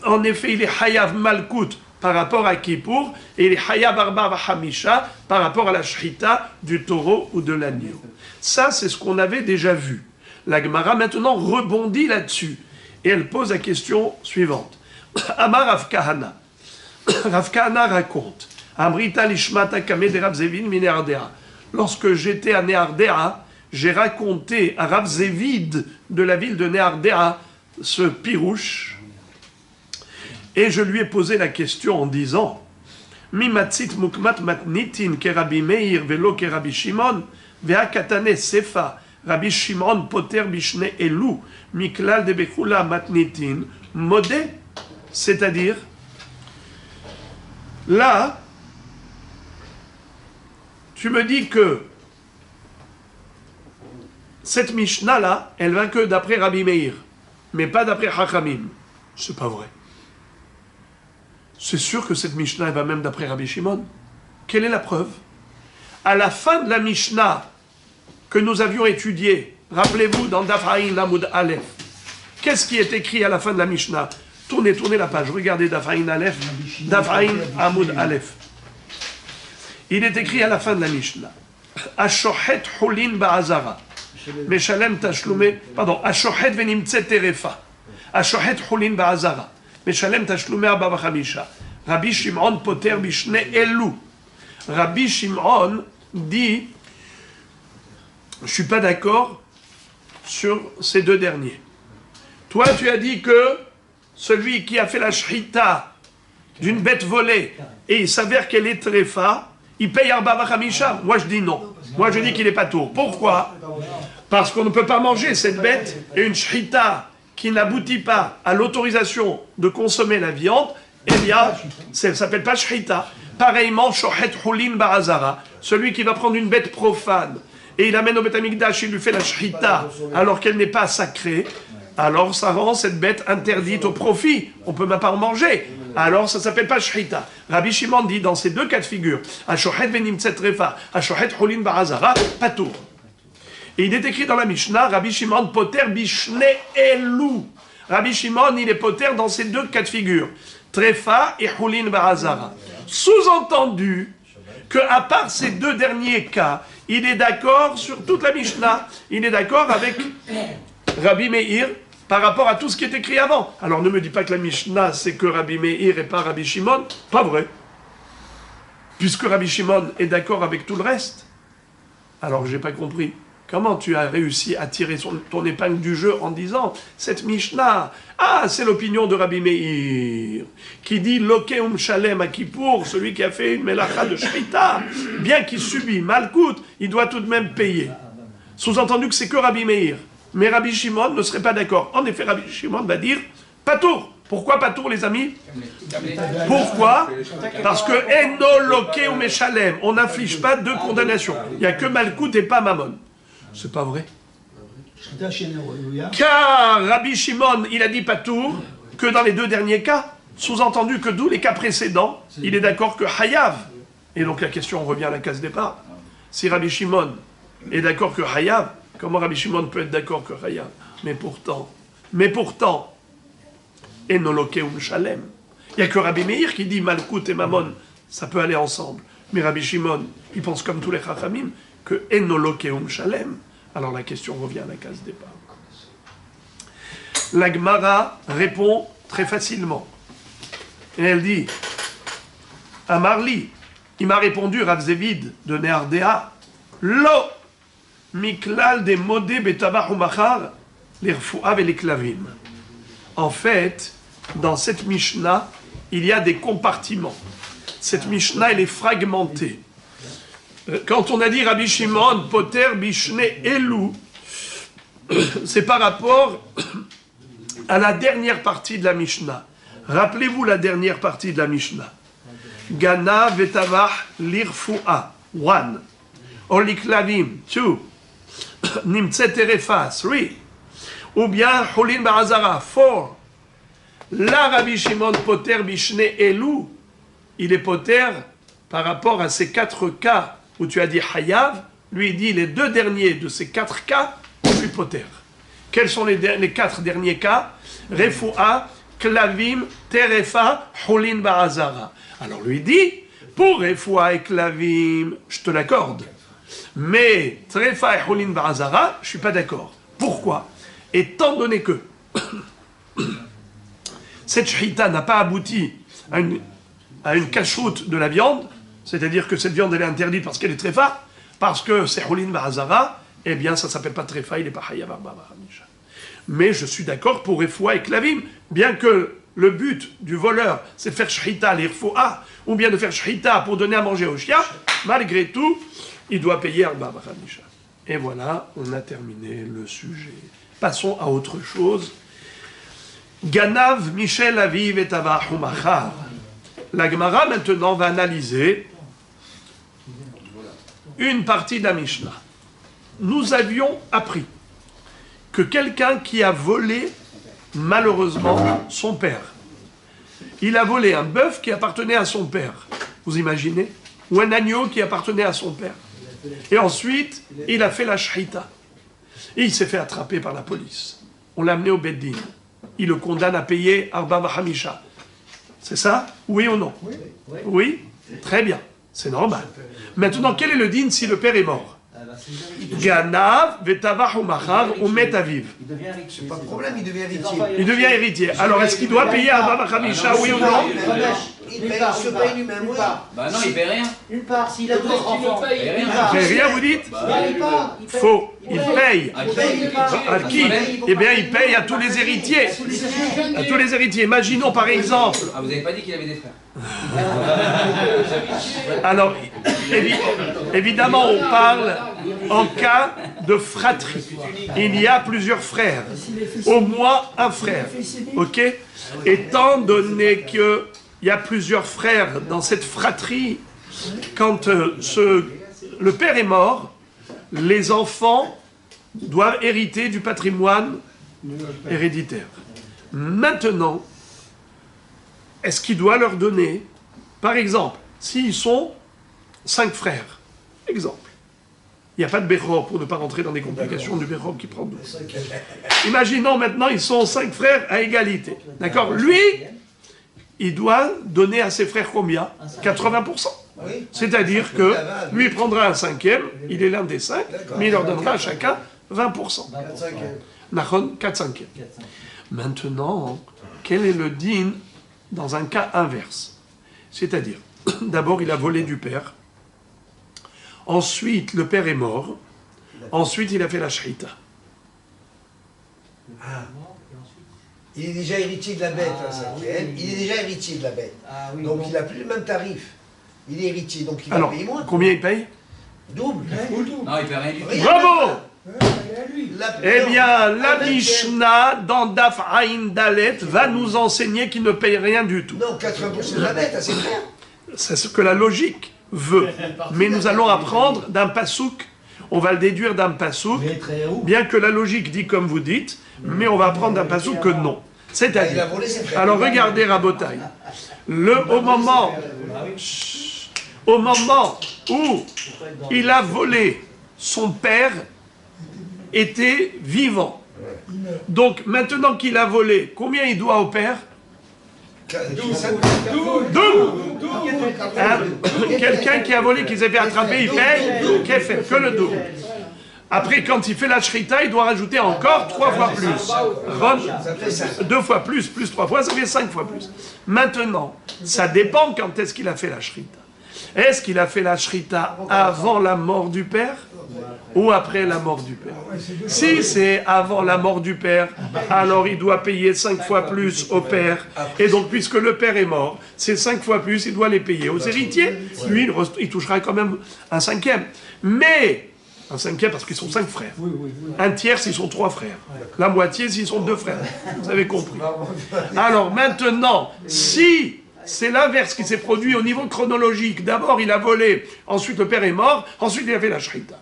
En effet, il est Hayav Malkout par rapport à Kippour, et il est Hayav Arba Hamisha par rapport à la Shchita du taureau ou de l'agneau. Ça, c'est ce qu'on avait déjà vu. La Gemara maintenant rebondit là-dessus, et elle pose la question suivante. Amar Rav Kahana. Rav Kahana raconte, Amrita Lishmata Kame de Rav Zevin Mine Ardea. Lorsque j'étais à Néardea, j'ai raconté à Rav Zévid de la ville de Néardea ce pirouche, et je lui ai posé la question en disant Mimatzit mukmat matnitin ke Rabbi Meir velo ke Rabbi Shimon ve'akatane sefa Rabbi Shimon poter bishne elu miklal de bechula matnitin modé, c'est-à-dire là tu me dis que cette Mishnah là elle va que d'après Rabbi Meir mais pas d'après Hachamim. C'est pas vrai. C'est sûr que cette Mishnah va même d'après Rabbi Shimon. Quelle est la preuve? À la fin de la Mishnah que nous avions étudiée, rappelez-vous dans Daf Ayin Amud Aleph, qu'est-ce qui est écrit à la fin de la Mishnah? Tournez la page, regardez Daf Ayin Aleph, Daf Ayin Amud Aleph. Il est écrit à la fin de la Mishnah, Ashochet Hulin Ba'azara, Meshalem Tashlume, pardon, Ashochet Venimtse Terefa, Ashochet Hulin Ba'azara. Meshalem Tashlume Arba Vachamisha. Rabbi Shimon Poter Bishne Elu. Rabbi Shimon dit, je ne suis pas d'accord sur ces deux derniers. Toi, tu as dit que celui qui a fait la shrita d'une bête volée et il s'avère qu'elle est tréfa, il paye Arba Vachamisha. Moi, je dis non. Moi, je dis qu'il n'est pas tour. Pourquoi? Parce qu'on ne peut pas manger cette bête et une shrita qui n'aboutit pas à l'autorisation de consommer la viande, eh bien, ça ne s'appelle pas shrita. Pareillement, shochet hulin barazara, celui qui va prendre une bête profane, et il amène au Beth Amikdash, il lui fait la shrita, alors qu'elle n'est pas sacrée, alors ça rend cette bête interdite au profit. On ne peut même pas en manger. Alors ça ne s'appelle pas shrita. Rabbi Shimon dit, dans ces deux cas de figure, ashochet venimtset refa, ashochet hulin barazara, patour. Et il est écrit dans la Mishnah, Rabbi Shimon poter bishne elu. Rabbi Shimon, il est poter dans ces deux cas de figure, trefa et hulin barazara. Sous-entendu que à part ces deux derniers cas, il est d'accord sur toute la Mishnah. Il est d'accord avec Rabbi Meir par rapport à tout ce qui est écrit avant. Alors ne me dis pas que la Mishnah c'est que Rabbi Meir et pas Rabbi Shimon. Pas vrai. Puisque Rabbi Shimon est d'accord avec tout le reste. Alors j'ai pas compris. Comment tu as réussi à tirer ton épingle du jeu en disant cette Mishnah, c'est l'opinion de Rabbi Meir, qui dit Lokeum Shalem à Kippour, celui qui a fait une melacha de Shrita, bien qu'il subit Malkout, il doit tout de même payer. Sous-entendu que c'est que Rabbi Meir. Mais Rabbi Shimon ne serait pas d'accord. En effet, Rabbi Shimon va dire Patour. Pourquoi Patour, les amis? Pourquoi? Parce que Eno Lokeum Shalem, on n'inflige pas deux condamnations. Il n'y a que Malkout et pas Mammon. C'est pas vrai. Car Rabbi Shimon, il a dit Patour que dans les deux derniers cas, sous-entendu que d'où les cas précédents, il est d'accord que Hayav. Et donc la question revient à la case départ. Si Rabbi Shimon est d'accord que Hayav, Comment Rabbi Shimon peut être d'accord que Chayav? Mais pourtant, Enolokeum Shalem. Il n'y a que Rabbi Meir qui dit Malkout et Mammon, ça peut aller ensemble. Mais Rabbi Shimon, il pense comme tous les Chachamim que Enolokeum Shalem. Alors la question revient à la case départ. La Gemara répond très facilement. Et elle dit Amarli, il m'a répondu Rav Zévid de Néardéa, Lo Miklal de Modé Betavach ou Machar, les Rfouav et les Klavim. En fait, dans cette Mishnah, il y a des compartiments. Cette Mishnah, elle est fragmentée. Quand on a dit Rabbi Shimon, Poter, Bishne, Elou, c'est par rapport à la dernière partie de la Mishnah. Rappelez-vous la dernière partie de la Mishnah. Gana vetavach lirfu'a, 1. Oliklavim, 2. Nimtset terefa, 3. Ou bien Cholin ba'azara, 4. Là, Rabbi Shimon Poter Bishne Elou, il est Poter par rapport à ces 4 cas où tu as dit Hayav, lui il dit les 2 derniers de ces 4 cas, je suis Poter. Quels sont les 4 derniers cas? Refu'a, Klavim, Terefa, Cholin ba'azara. Alors lui dit, pour Refu'a et Klavim, je te l'accorde. Mais Terefa et Cholin ba'azara, je ne suis pas d'accord. Pourquoi? Étant donné que cette shchita n'a pas abouti à une cacheroute de la viande, c'est-à-dire que cette viande elle est interdite parce qu'elle est tréfa, parce que c'est Cholin ba'azara, eh bien ça ne s'appelle pas tréfa, il n'est pas Hayav Arba Hamisha. Mais je suis d'accord pour Refoua et Klavim, bien que le but du voleur c'est de faire shchita l'irfoua, ou bien de faire shchita pour donner à manger au chien, malgré tout, il doit payer Arba Hamisha. Et voilà, on a terminé le sujet. Passons à autre chose. Ganav Michel Aviv et Tavach Machar. La Gemara maintenant va analyser une partie de la Mishnah. Nous avions appris que quelqu'un qui a volé malheureusement son père, il a volé un bœuf qui appartenait à son père, vous imaginez, ou un agneau qui appartenait à son père, et ensuite il a fait la shchita et il s'est fait attraper par la police. On l'a amené au Beddin. Il le condamne à payer Arba Hamisha. C'est ça? Oui ou non? Oui? Très bien. C'est normal. Maintenant, quel est le din si le père est mort? Ganav, Vetavach ou Machar, ou Metaviv.
C'est pas de problème, il devient héritier.
Il devient héritier. Alors, est-ce qu'il doit payer Arba Hamisha, oui ou non?
Il se paye lui-même, oui.
Bah non, il paye rien.
Une part, s'il a 2 enfants.
Il paye rien, vous dites? Faux. Il paye. À qui? Eh bien, il paye à tous les héritiers. À tous les héritiers. Imaginons par exemple.
Ah, vous n'avez pas dit qu'il avait des frères.
Alors, évidemment, on parle en cas de fratrie. Il y a plusieurs frères. Au moins un frère. Ok? Étant donné qu'il y a plusieurs frères dans cette fratrie, quand le père est mort, les enfants doivent hériter du patrimoine héréditaire. Maintenant, est-ce qu'il doit leur donner, par exemple, s'ils sont 5 frères, exemple, il n'y a pas de Bechor pour ne pas rentrer dans des complications du Bechor qui prend 12. Imaginons maintenant, ils sont 5 frères à égalité. D'accord? Lui, il doit donner à ses frères combien? 80%. C'est-à-dire que lui prendra un 5e, il est l'un des 5, mais il leur donnera à chacun 20%. 4/5. Maintenant, quel est le din dans un cas inverse? C'est-à-dire, d'abord il a volé du père, ensuite le père est mort, ensuite il a fait la shchita.
Il est déjà héritier de la bête, il est déjà héritier de la bête. Donc il n'a plus le même tarif. Il est héritier, donc il va payer moins.
Combien il paye?
Double.
Non, il paye rien du tout.
Bravo! Eh bien, la Mishnah, dans Daf Aïn Dalet, va nous enseigner qu'il ne paye rien du tout.
Non, 80% de la bête, à ses frères.
C'est ce que la logique veut. Mais nous allons apprendre d'un pasouk, on va le déduire d'un pasouk, bien que la logique dit comme vous dites, mais on va apprendre d'un pasouk que non. C'est-à-dire, alors regardez Rabotai, au moment où il a volé son père était vivant. Donc maintenant qu'il a volé, combien il doit au père? 12. Quelqu'un qui a volé, qui s'est fait attraper, il paye que le double. Après, quand il fait la shrita, il doit rajouter encore 3 fois plus. 2 fois plus 3 fois, ça fait 5 fois plus. Maintenant, ça dépend quand est-ce qu'il a fait la shrita. Est-ce qu'il a fait la shrita avant la mort du père ou après la mort du père? Si c'est avant la mort du père, alors il doit payer 5 fois plus au père. Et donc, puisque le père est mort, c'est 5 fois plus, il doit les payer aux héritiers. Lui, il touchera quand même un cinquième. Mais un cinquième parce qu'ils sont 5 frères. Un tiers s'ils sont 3 frères. La moitié s'ils sont 2 frères. Vous avez compris. Alors maintenant, si c'est l'inverse qui s'est produit au niveau chronologique, d'abord il a volé, ensuite le père est mort, ensuite il a fait la shrita.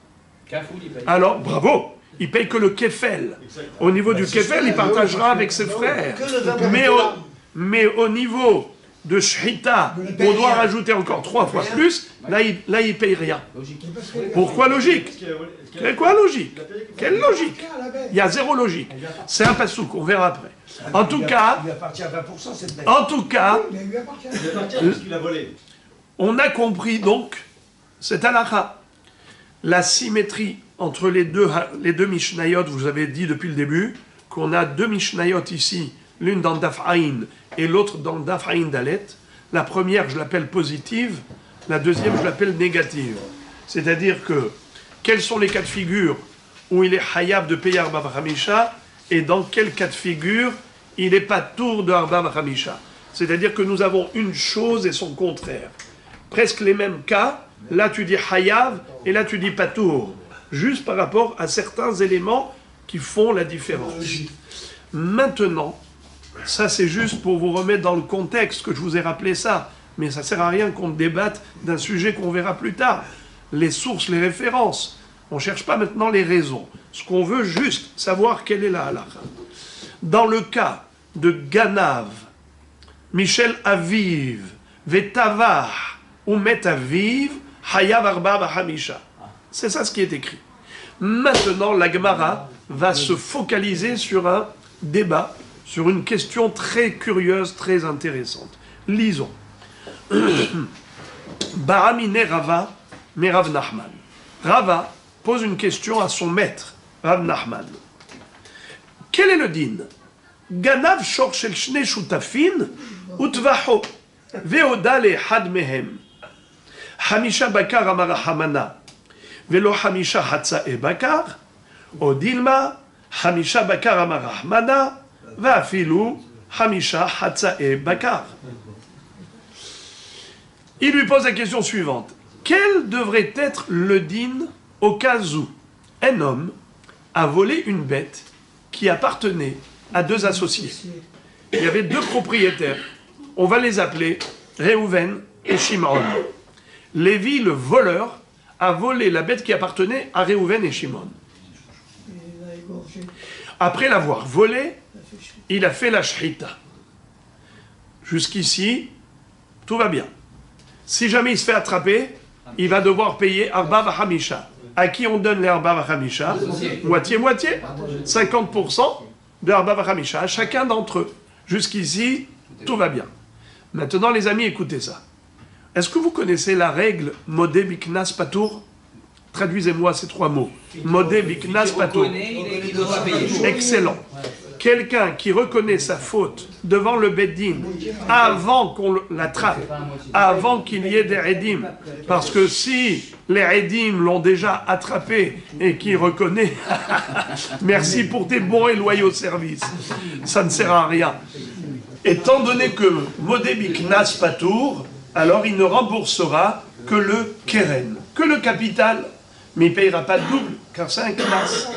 Alors bravo, il paye que le kefel. Au niveau du kefel, il partagera avec ses frères. Mais au niveau de shrita, on doit rajouter encore 3 fois plus, là il paye rien. Pourquoi logique? Quoi logique? Quelle logique? Il y a 0 logique. C'est un passouk, on verra après. En tout cas, on a compris donc cette halakha, la symétrie entre les deux Mishnayot. Vous avez dit depuis le début qu'on a 2 Mishnayot ici, l'une dans Daf Aïn et l'autre dans Daf Aïn Dalet. La première, je l'appelle positive, la deuxième, je l'appelle négative. C'est-à-dire que, quels sont les cas de figure où il est hayab de payer Arba Vachamisha et dans quel cas de figure il n'est pas tour de Arba Vachamisha. C'est-à-dire que nous avons une chose et son contraire. Presque les mêmes cas, là tu dis hayab et là tu dis patour. Juste par rapport à certains éléments qui font la différence. Maintenant, ça c'est juste pour vous remettre dans le contexte que je vous ai rappelé ça, mais ça ne sert à rien qu'on débatte d'un sujet qu'on verra plus tard. Les sources, les références, on ne cherche pas maintenant les raisons. Ce qu'on veut juste savoir quelle est la halakha. Dans le cas de Ganav, Michel Aviv, Vetavah ou Met Aviv, Hayav Arba Vachamisha. C'est ça ce qui est écrit. Maintenant, la Gemara va se focaliser sur un débat, sur une question très curieuse, très intéressante. Lisons. Baramine Rava, mais Rav Nachman. Rava pose une question à son maître, Rav Nachman. Quel est le din? Ganav shor shel shne shutafin utvaho veoda le had mehem. Hamisha bakar amara hamana velo hamisha hatzae bakar odilma hamisha bakar amara hamana vafilu hamisha hatzae bakar. Il lui pose la question suivante. Quel devrait être le din au cas où un homme a volé une bête qui appartenait à 2 associés? Il y avait 2 propriétaires. On va les appeler Réhouven et Shimon. Lévi, le voleur, a volé la bête qui appartenait à Réhouven et Shimon. Après l'avoir volée, il a fait la shrita. Jusqu'ici, tout va bien. Si jamais il se fait attraper, il va devoir payer Arba Vachamisha. À qui on donne les Arba Vachamisha? Moitié-moitié. 50% de Arba Vachamisha à chacun d'entre eux. Jusqu'ici, tout va bien. Maintenant, les amis, écoutez ça. Est-ce que vous connaissez la règle Modé Biknas Patour? Traduisez-moi ces 3 mots. Modé Biknas Patour. Excellent. Quelqu'un qui reconnaît sa faute devant le Beddin avant qu'on l'attrape, avant qu'il y ait des Edim, parce que si les Edim l'ont déjà attrapé et qu'il reconnaît, merci pour tes bons et loyaux services, ça ne sert à rien. Étant donné que Modé Biknas Patour, alors il ne remboursera que le Keren, que le capital, mais il ne payera pas le double, car c'est un knas.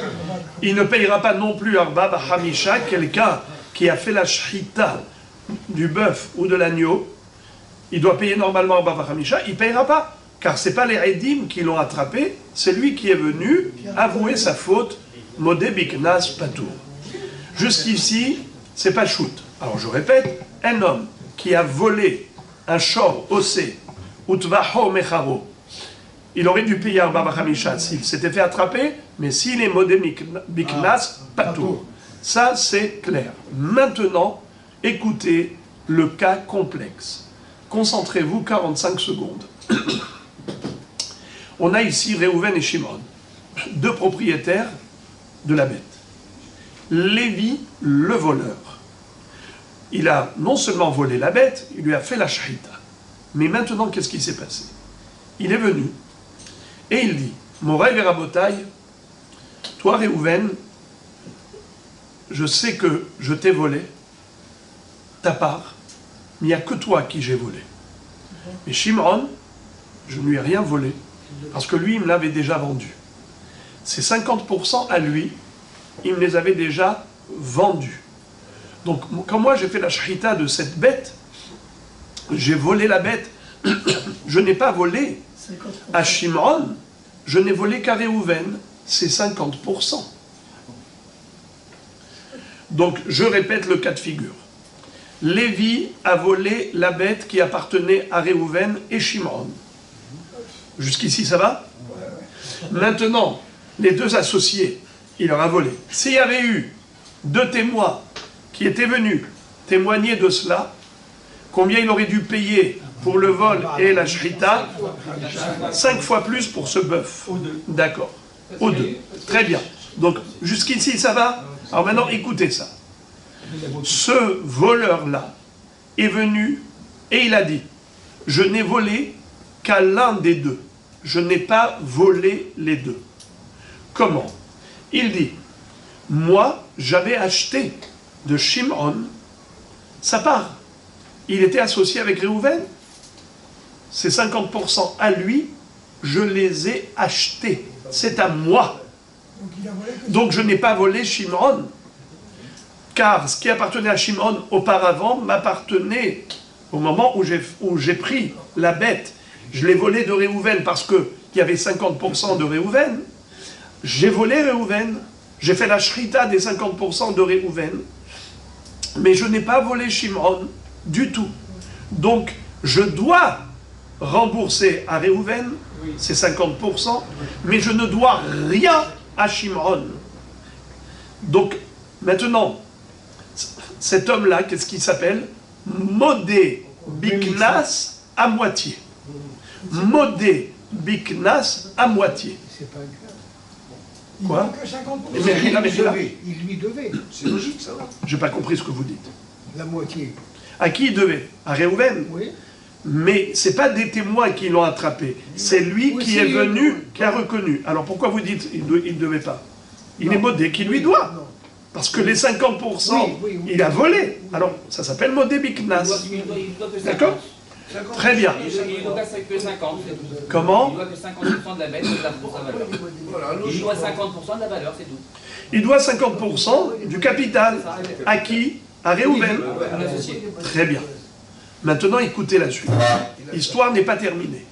Il ne payera pas non plus Arba Vachamisha, quelqu'un qui a fait la shrita du bœuf ou de l'agneau, il doit payer normalement Arba Vachamisha, il ne payera pas, car ce n'est pas les Edim qui l'ont attrapé, c'est lui qui est venu avouer sa faute, Modé Biknas Patour. Jusqu'ici, c'est pas shoot. Alors je répète, un homme qui a volé un shor ossé, utvaho mecharo, il aurait dû payer Arba Bachamisha s'il s'était fait attraper, mais s'il est modé Biknas, pas tout. Ça, c'est clair. Maintenant, écoutez le cas complexe. Concentrez-vous 45 secondes. On a ici Réhouven et Shimon, deux propriétaires de la bête. Lévi, le voleur, il a non seulement volé la bête, il lui a fait la shahita. Mais maintenant, qu'est-ce qui s'est passé? Il est venu et il dit, Moraï Verabotaï, toi Réhouven, je sais que je t'ai volé ta part, mais il n'y a que toi qui j'ai volé. Mais Shimon, je ne lui ai rien volé, parce que lui, il me l'avait déjà vendu. Ces 50% à lui, il me les avait déjà vendus. Donc, quand moi j'ai fait la shahita de cette bête, j'ai volé la bête. Je n'ai pas volé à Shimon, je n'ai volé qu'à Réhouven, c'est 50%. Donc, je répète le cas de figure. Lévi a volé la bête qui appartenait à Réhouven et Shimon. Jusqu'ici, ça va? Maintenant, les deux associés, il leur a volé. S'il y avait eu deux témoins qui étaient venus témoigner de cela, combien il aurait dû payer pour le vol et la shrita? 5 fois plus pour ce bœuf. D'accord. Aux deux. Très bien. Donc, jusqu'ici, ça va? Alors maintenant, écoutez ça. Ce voleur-là est venu et il a dit, je n'ai volé qu'à l'un des deux. Je n'ai pas volé les deux. Comment? Il dit, moi, j'avais acheté de Shimon sa part. Il était associé avec Réhouven. Ces 50% à lui, je les ai achetés. C'est à moi. Donc je n'ai pas volé Shimon. Car ce qui appartenait à Shimon auparavant m'appartenait au moment où j'ai pris la bête. Je l'ai volé de Réhouven parce qu'il y avait 50% de Réhouven. J'ai volé Réhouven. J'ai fait la shrita des 50% de Réhouven. Mais je n'ai pas volé Shimon du tout. Donc, je dois rembourser à Réhouven ces 50%, mais je ne dois rien à Shimon. Donc, maintenant, cet homme-là, qu'est-ce qu'il s'appelle? Modé Biknas à moitié. Modé Biknas à moitié.
C'est pas grave.
Quoi?
Il lui devait.
C'est logique, ça va.
Je n'ai pas compris ce que vous dites.
La moitié.
À qui il devait? À Réhouven.
Oui.
Mais ce n'est pas des témoins qui l'ont attrapé. C'est lui qui est venu, qui a reconnu. Alors pourquoi vous dites qu'il ne devait pas? Il est modé qui lui doit.
Non.
Parce que les 50%, il a volé. Alors ça s'appelle modé Biknas. D'accord? Très bien.
Il doit que 50.
Comment?
Il doit que 50% de la bête pour sa valeur. Il doit 50% de la valeur, c'est tout.
Il doit 50% du capital. À qui? À Réhouven.
À l'associé.
Très bien. Maintenant, écoutez la suite. L'histoire n'est pas terminée.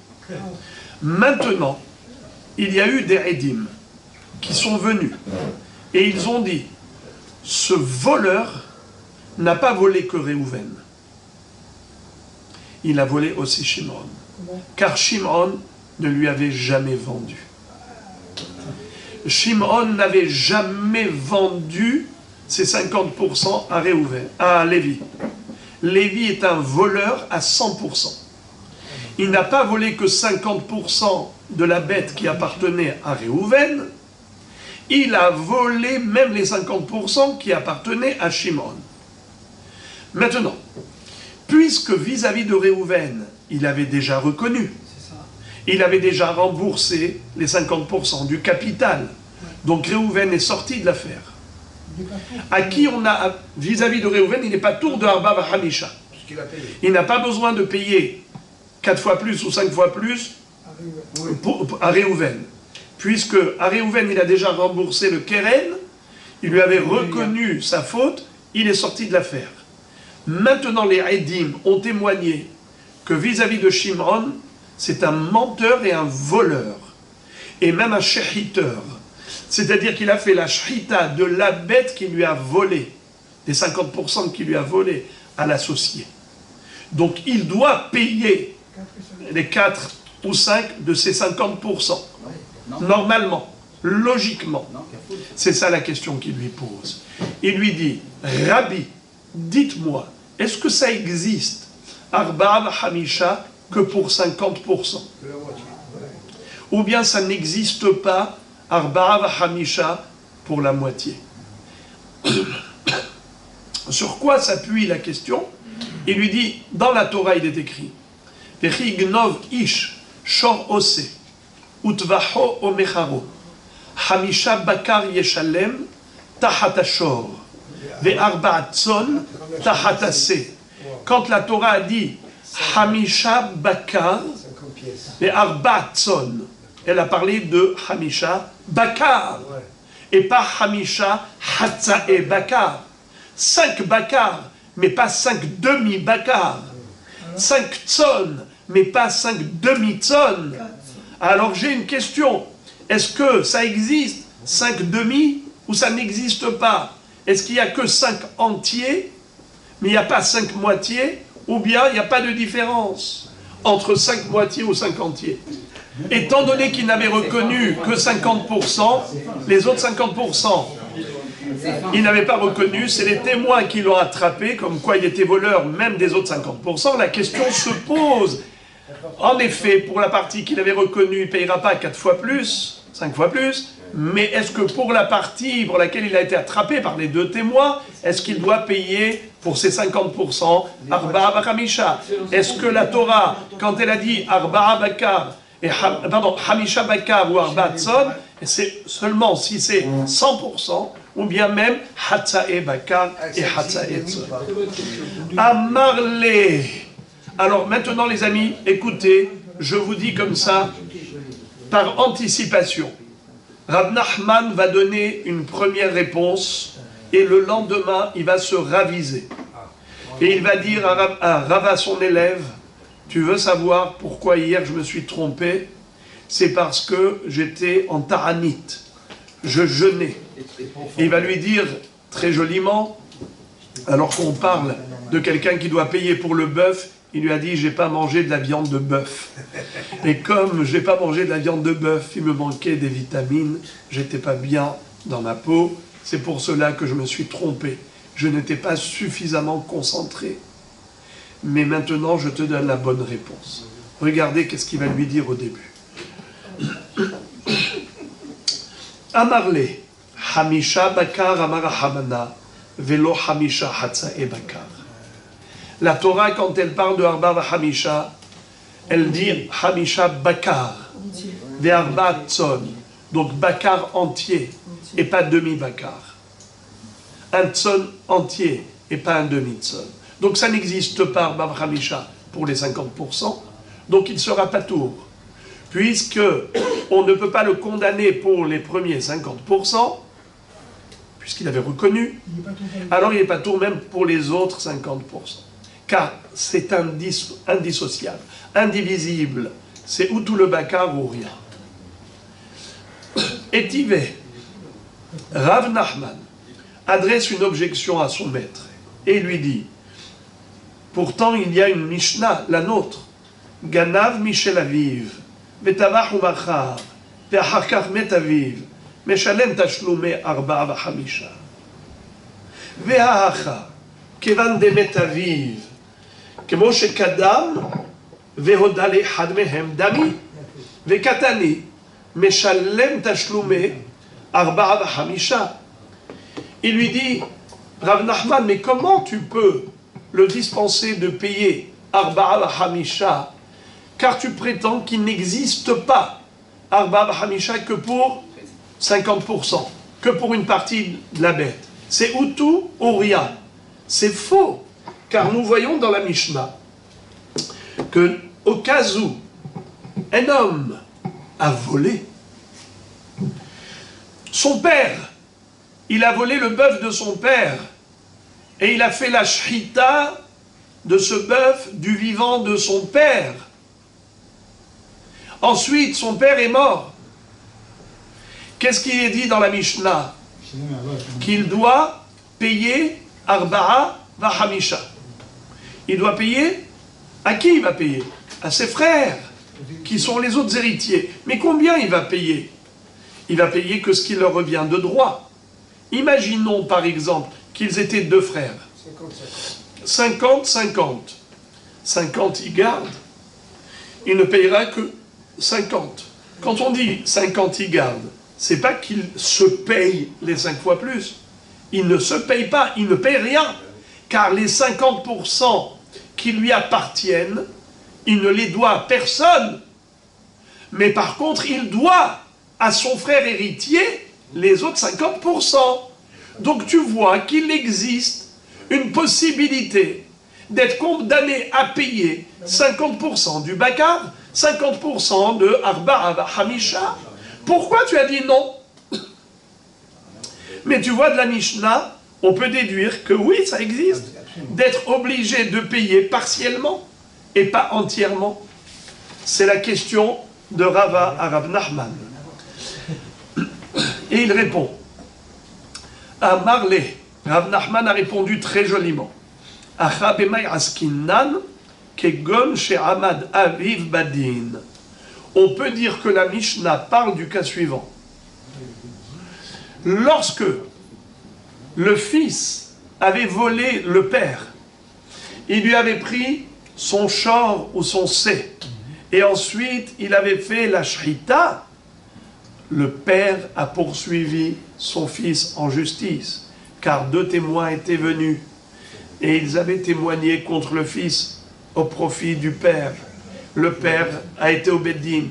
Maintenant, il y a eu des Edim qui sont venus et ils ont dit, ce voleur n'a pas volé que Réhouven. Il a volé aussi Shimon. Car Shimon ne lui avait jamais vendu. Shimon n'avait jamais vendu ses 50% à Réhouven, à Lévi. Lévi est un voleur à 100%. Il n'a pas volé que 50% de la bête qui appartenait à Réhouven. Il a volé même les 50% qui appartenaient à Shimon. Maintenant, puisque vis-à-vis de Réhouven, il avait déjà reconnu, il avait déjà remboursé les 50% du capital. Donc Réhouven est sorti de l'affaire. À qui on a, vis-à-vis de Réhouven, il n'est pas tour de Arba Bachamisha. Il n'a pas besoin de payer 4 fois plus ou 5 fois plus à Réhouven. Puisque à Réhouven, il a déjà remboursé le Keren, il lui avait reconnu sa faute, il est sorti de l'affaire. Maintenant, les Edim ont témoigné que vis-à-vis de Shimon, c'est un menteur et un voleur. Et même un shahiteur. C'est-à-dire qu'il a fait la shahita de la bête qui lui a volé, des 50% qu'il lui a volé à l'associé. Donc il doit payer les 4 ou 5 de ces 50%. Normalement, logiquement. C'est ça la question qu'il lui pose. Il lui dit, Rabbi, dites-moi, est-ce que ça existe, Arba'a Hamisha, que pour 50%? Ou bien ça n'existe pas, Arba'a Hamisha, pour la moitié? Sur quoi s'appuie la question? Il lui dit, dans la Torah, il est écrit, Vechi gnov ish shor ose, utvaho o mecharo, hamisha bakar yeshalem, tahat ashor, ve'arba tzon, tahat ase. Quand la Torah a dit, hamisha bakar, ve'arba tzon, elle a parlé de hamisha bakar, et pas hamisha hatzae bakar. 5 bakar, mais pas 5 demi-bakar. 5 tzon, mais pas 5 demi-tzon. Alors j'ai une question. Est-ce que ça existe 5 demi ou ça n'existe pas? Est-ce qu'il n'y a que 5 entiers, mais il n'y a pas 5 moitiés? Ou bien il n'y a pas de différence entre 5 moitiés ou 5 entiers? Étant donné qu'il n'avait reconnu que 50%, les autres 50%, il n'avait pas reconnu, c'est les témoins qui l'ont attrapé, comme quoi il était voleur même des autres 50%. La question se pose. En effet, pour la partie qu'il avait reconnue, il ne payera pas 4 fois plus, 5 fois plus, mais est-ce que pour la partie pour laquelle il a été attrapé par les 2 témoins, est-ce qu'il doit payer pour ces 50% Arba'a Bakamisha? Est-ce que la Torah, quand elle a dit Arba'a Bakar, Hamisha Bakar ou Arba'a Tzon, c'est seulement si c'est 100%, ou bien même Hatzae Bakar et Hatzae Tzon. Amarle. Alors maintenant les amis, écoutez, je vous dis comme ça, par anticipation. Rav Nachman va donner une première réponse et le lendemain, il va se raviser. Et il va dire à Rava, son élève, tu veux savoir pourquoi hier je me suis trompé? C'est parce que j'étais en Taranit, je jeûnais. Et il va lui dire très joliment, alors qu'on parle de quelqu'un qui doit payer pour le bœuf, il lui a dit, j'ai pas mangé de la viande de bœuf. Et comme j'ai pas mangé de la viande de bœuf, il me manquait des vitamines, j'étais pas bien dans ma peau, c'est pour cela que je me suis trompé. Je n'étais pas suffisamment concentré. Mais maintenant, je te donne la bonne réponse. Regardez qu'est-ce qu'il va lui dire au début. Amarle, Hamisha Bakar Amara Hamana, Velo Hamisha Hatzae Bakar. La Torah, quand elle parle de Arba Hamisha, elle dit Hamisha Bakar, Ve Arba Tzon. Donc Bakar entier, et pas demi-Bakar. Un Tzon entier, et pas un demi-Tzon. Donc ça n'existe pas Arba Hamisha pour les 50%, donc il sera patour. Puisque on ne peut pas le condamner pour les premiers 50%, puisqu'il avait reconnu, alors il n'est pas tour même pour les autres 50%. Car c'est indissociable, indivisible. C'est ou tout le bakar ou rien. Étivé, Rav Nachman adresse une objection à son maître et lui dit, pourtant il y a une Mishnah, la nôtre, Ganav Michel Aviv, Betavach ou Machar, Ve'achakach Met Aviv, Meshalem Tashlume Arba'a V'Hamisha. Ve'ahacha, Kevan de Met Aviv, כמו שקדם והודה לאחד מהם דמי וקטני משלם תשלומי 4 ו5. Il lui dit, Rav Nachman, mais comment tu peux le dispenser de payer 4 و5 car tu prétends qu'il n'existe pas 4 ו5 que pour 50%, que pour une partie de la bête. C'est ou tout ou rien. C'est faux. Car nous voyons dans la Mishnah que, au cas où un homme a volé, son père, il a volé le bœuf de son père, et il a fait la shrita de ce bœuf du vivant de son père. Ensuite, son père est mort. Qu'est-ce qui est dit dans la Mishnah? Qu'il doit payer Arba'a V'Hamisha. Il doit payer. À qui il va payer? À ses frères. qui sont les autres héritiers. Mais combien il va payer? Il va payer que ce qui leur revient de droit. Imaginons par exemple qu'ils étaient deux frères. 50-50. 50 il garde. Il ne payera que 50. Quand on dit 50 il garde, c'est pas qu'il se paye les 5 fois plus. Il ne se paye pas, il ne paye rien. Car les 50% qui lui appartiennent, il ne les doit à personne. Mais par contre, il doit à son frère héritier les autres 50%. Donc tu vois qu'il existe une possibilité d'être condamné à payer 50% du bakar, 50% de Arba'a Hamisha. Pourquoi tu as dit non? Mais tu vois, de la Mishnah, on peut déduire que oui, ça existe, d'être obligé de payer partiellement et pas entièrement. C'est la question de Rava à Rav Nachman. Et il répond, à Marley, Rav Nachman a répondu très joliment, on peut dire que la Mishnah parle du cas suivant. Lorsque le fils avait volé le père, il lui avait pris son shor ou son sé, et ensuite il avait fait la shrita, le père a poursuivi son fils en justice, car deux témoins étaient venus, et ils avaient témoigné contre le fils au profit du père. Le père a été au Beddin.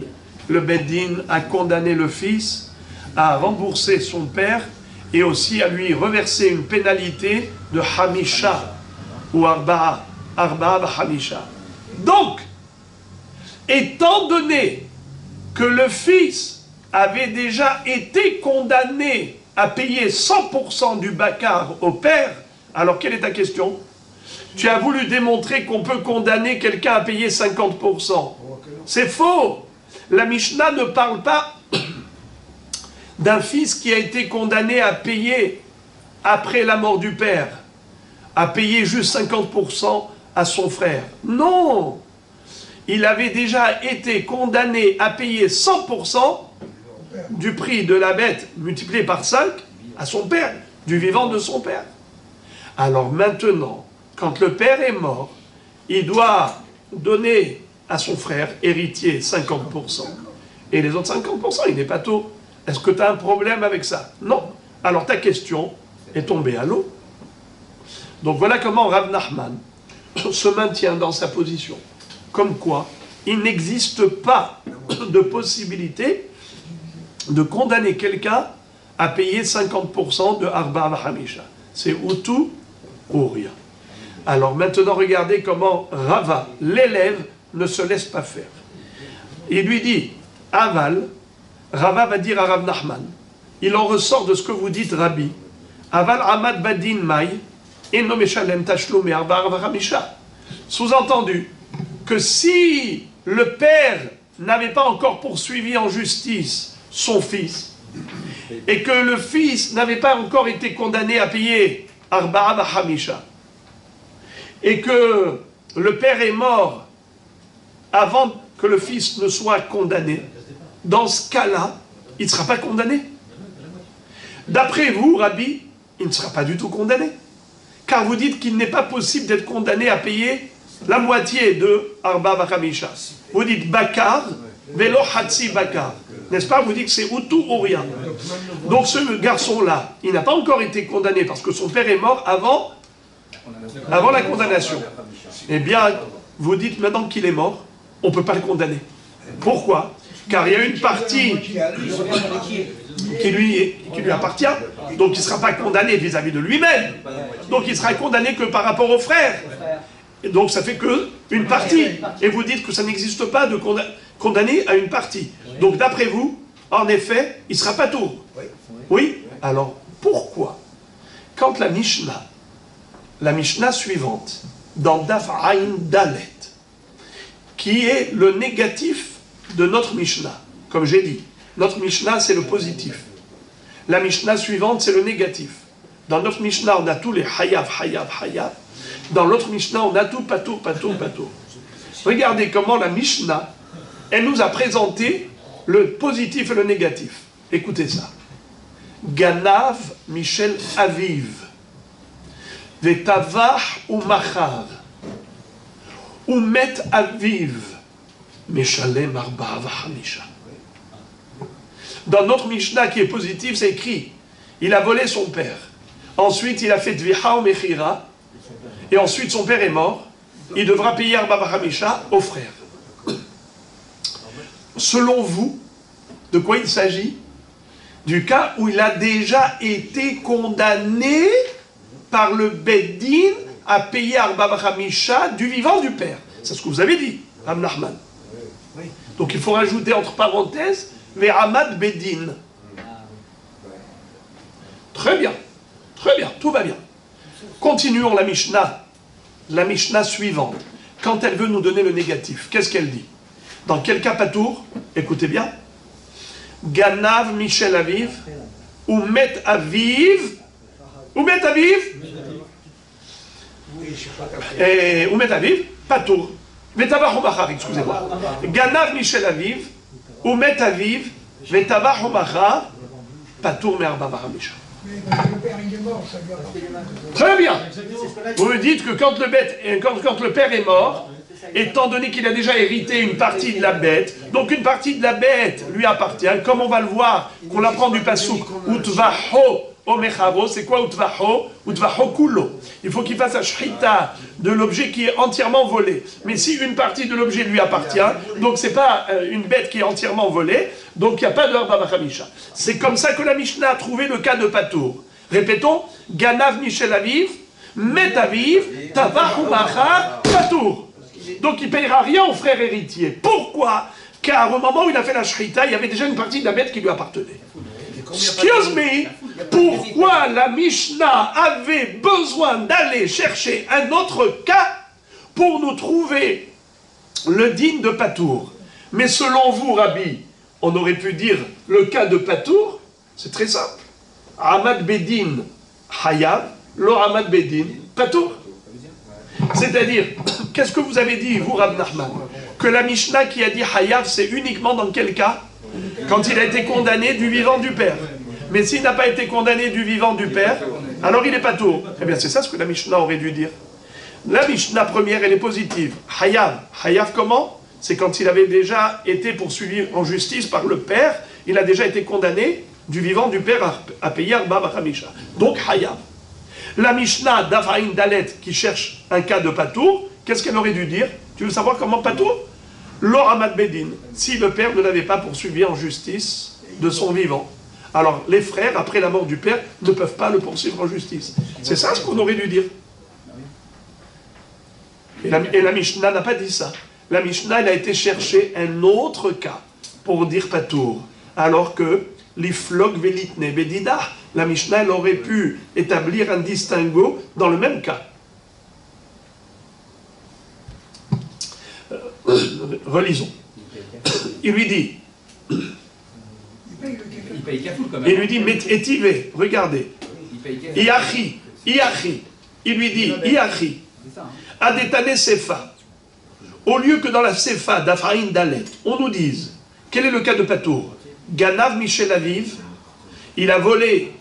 Le Beddin a condamné le fils à rembourser son père et aussi à lui reverser une pénalité de Hamisha ou Arba'a Hamisha. Donc, étant donné que le fils avait déjà été condamné à payer 100% du bakar au père, alors quelle est ta question? Tu as voulu démontrer qu'on peut condamner quelqu'un à payer 50%. C'est faux. La Mishnah ne parle pas d'un fils qui a été condamné à payer après la mort du père, à payer juste 50% à son frère. Non! Il avait déjà été condamné à payer 100% du prix de la bête multiplié par 5 à son père, du vivant de son père. Alors maintenant, quand le père est mort, il doit donner à son frère héritier 50%. Et les autres 50%, il n'est pas tôt. Est-ce que tu as un problème avec ça? Non. Alors ta question est tombée à l'eau. Donc voilà comment Rav Nachman se maintient dans sa position. Comme quoi, il n'existe pas de possibilité de condamner quelqu'un à payer 50% de Arba'a Hamisha. C'est ou tout ou rien. Alors maintenant, regardez comment Rava, l'élève, ne se laisse pas faire. Il lui dit, Aval, Rava va dire à Rav Nachman, il en ressort de ce que vous dites, Rabbi, Aval Amad Badin Mai, Eno Meshalem Tashlum et Arba'a Hamisha. Sous-entendu, que si le père n'avait pas encore poursuivi en justice son fils, et que le fils n'avait pas encore été condamné à payer Arba'a Hamisha, et que le père est mort avant que le fils ne soit condamné, dans ce cas-là, il ne sera pas condamné. D'après vous, Rabbi, il ne sera pas du tout condamné. Car vous dites qu'il n'est pas possible d'être condamné à payer la moitié de Arba'a Hamisha. Vous dites Bakar, Velo Hatsi Bakar. N'est-ce pas? Vous dites que c'est ou tout ou rien. Donc ce garçon-là, il n'a pas encore été condamné parce que son père est mort avant la condamnation. Eh bien, vous dites maintenant qu'il est mort, on ne peut pas le condamner. Pourquoi? Car il y a une partie qui lui appartient, donc il ne sera pas condamné vis-à-vis de lui-même. Donc il sera condamné que par rapport au frère. Et donc ça fait que une partie. Et vous dites que ça n'existe pas de condamner à une partie. Donc d'après vous, en effet, il ne sera pas tour. Oui? Alors pourquoi, quand la Mishnah suivante, dans Daf Ain Dalet, qui est le négatif de notre Mishnah, comme j'ai dit, notre Mishnah c'est le positif. La Mishnah suivante c'est le négatif. Dans notre Mishnah on a tous les Hayav, Hayav, Hayav. Dans l'autre Mishnah on a tout Patour, Patour, Patour. Regardez comment la Mishnah elle nous a présenté le positif et le négatif. Écoutez ça. Ganav Michel Aviv. Vetavach ou Machar. Ou Met Aviv. Meshalem Arba Vachamisha. Dans notre Mishnah qui est positif, c'est écrit, il a volé son père. Ensuite, il a fait Dviha ou Mechira. Et ensuite, son père est mort. Il devra payer Arba Vachamisha aux frères. Selon vous, de quoi il s'agit? Du cas où il a déjà été condamné par le Beddin à payer Arba Vachamisha du vivant du père. C'est ce que vous avez dit, Ram Nachman. Donc il faut rajouter entre parenthèses Ve'amad Beddin. Très bien, tout va bien. Continuons la Mishnah suivante. Quand elle veut nous donner le négatif, qu'est-ce qu'elle dit? Dans quel cas patour? Écoutez bien. Ganav Michel Aviv, ou Met Aviv, ou Met Aviv, ou Met Aviv, patour. Vetavach Machar, excusez-moi. Ganav Michel Aviv, ou Met Aviv, Vetavach Machar, patour Me'arba Vachamisha. Très bien. Vous me dites que quand le père est mort, étant donné qu'il a déjà hérité une partie de la bête, donc une partie de la bête lui appartient, comme on va le voir, qu'on apprend du passouk, Utvaho Omecharo, c'est quoi Utvaho? Utvaho Kulo. Il faut qu'il fasse la shrita de l'objet qui est entièrement volé. Mais si une partie de l'objet lui appartient, donc c'est pas une bête qui est entièrement volée, donc il n'y a pas de Arba Vachamisha. C'est comme ça que la Mishnah a trouvé le cas de Patour. Répétons, Ganav Michel Aviv, Met Aviv, Tavach ou Machar, Patour. Donc il ne payera rien aux frères héritiers. Pourquoi? Car au moment où il a fait la shrita, il y avait déjà une partie de la bête qui lui appartenait. Excuse me, pourquoi la Mishnah avait besoin d'aller chercher un autre cas pour nous trouver le digne de Patour? Mais selon vous, Rabbi, on aurait pu dire le cas de Patour, c'est très simple. Ahmad Bedin Hayav, lo Ahmad Bedin Patour. C'est-à-dire, qu'est-ce que vous avez dit, vous, Rab Nachman? Que la Mishnah qui a dit Hayav, c'est uniquement dans quel cas? Quand il a été condamné du vivant du père. Mais s'il n'a pas été condamné du vivant du père, alors il est patour. Eh bien, c'est ça ce que la Mishnah aurait dû dire. La Mishnah première, elle est positive. Hayav. Hayav comment? C'est quand il avait déjà été poursuivi en justice par le père, il a déjà été condamné du vivant du père à payer Arba Vachamisha. Donc Hayav. La Mishnah d'Afraïm Dalet qui cherche un cas de patour, qu'est-ce qu'elle aurait dû dire? Tu veux savoir comment patour? L'Oramad Bedin, si le père ne l'avait pas poursuivi en justice de son vivant. Alors les frères, après la mort du père, ne peuvent pas le poursuivre en justice. C'est ça ce qu'on aurait dû dire. Et la Mishnah n'a pas dit ça. La Mishnah, elle a été chercher un autre cas pour dire patour. Alors que l'iflog velitne bedida, la Mishnah, elle aurait pu établir un distinguo dans le même cas. Relisons. Il lui dit, il lui dit, mais étivé, regardez, Iachi, il lui dit, Iachi, Adetane Sefa, au lieu que dans la Sefa d'Afraïm Dalet, on nous dise, quel est le cas de Patour? Ganav Michel Aviv, il a volé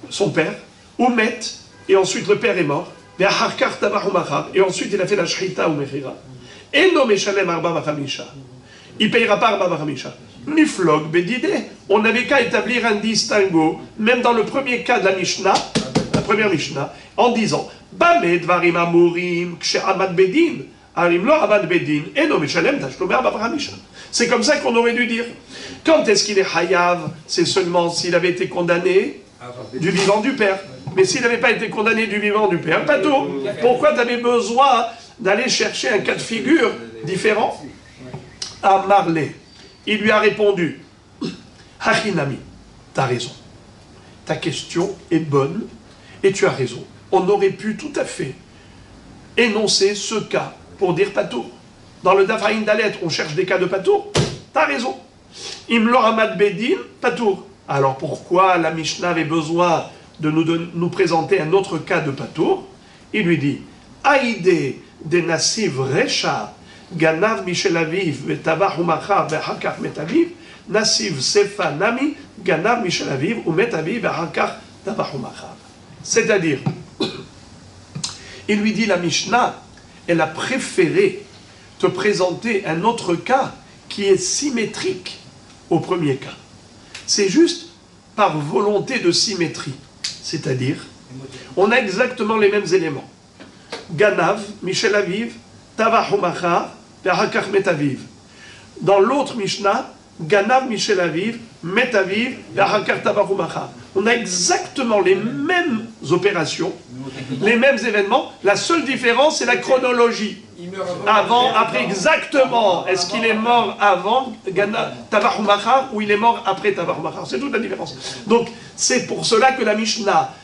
son père, Oumet, et ensuite le père est mort, et ensuite il a fait la Shrita ou Mechira. Et non Meshalem Arba Vachamisha. Il ne payera pas Arba Vachamisha. Miflog Bedide. On n'avait qu'à établir un distinguo, même dans le premier cas de la Mishnah, la première Mishnah, en disant Bamed Varim Amurim Kshe'amad Bedin. Arim lo Amad Bedin. Et non Meshalem Tashlomer Arba Vachamisha. C'est comme ça qu'on aurait dû dire. Quand est-ce qu'il est Hayav? C'est seulement s'il avait été condamné du vivant du père. Mais s'il n'avait pas été condamné du vivant du père, pas tout. Pourquoi tu avais besoin d'aller chercher un cas de figure différent? À Marley, il lui a répondu Hachinami, tu as raison. Ta question est bonne et tu as raison. On aurait pu tout à fait énoncer ce cas pour dire patour. Dans le Dafraïn Dalet, on cherche des cas de patour. Tu as raison. Imlor Amad Bedin, patour. Alors pourquoi la Mishnah avait besoin de nous présenter un autre cas de patour? Il lui dit Aïdé de Nassiv Recha, Ganav Michel Aviv, Vetavach Umachar, Vehakach Metaviv, Nasiv Sefa Nami, Ganav Michel Aviv, ou Metaviv, Vehakach Tavach Umachar. C'est-à-dire, il lui dit la Mishnah, elle a préféré te présenter un autre cas qui est symétrique au premier cas. C'est juste par volonté de symétrie. C'est-à-dire, on a exactement les mêmes éléments. Ganav, Michel Aviv, Tavach Umachar, Vehakach Metaviv. Dans l'autre Mishnah, Ganav, Michel Aviv, Metaviv, Vehakach Tavach Umachar. On a exactement les mêmes opérations, les mêmes événements. La seule différence, c'est la chronologie. Avant, après, exactement. Est-ce qu'il est mort avant Tavach Umachar ou il est mort après Tavach Umachar? C'est toute la différence. Donc, c'est pour cela que la Mishnah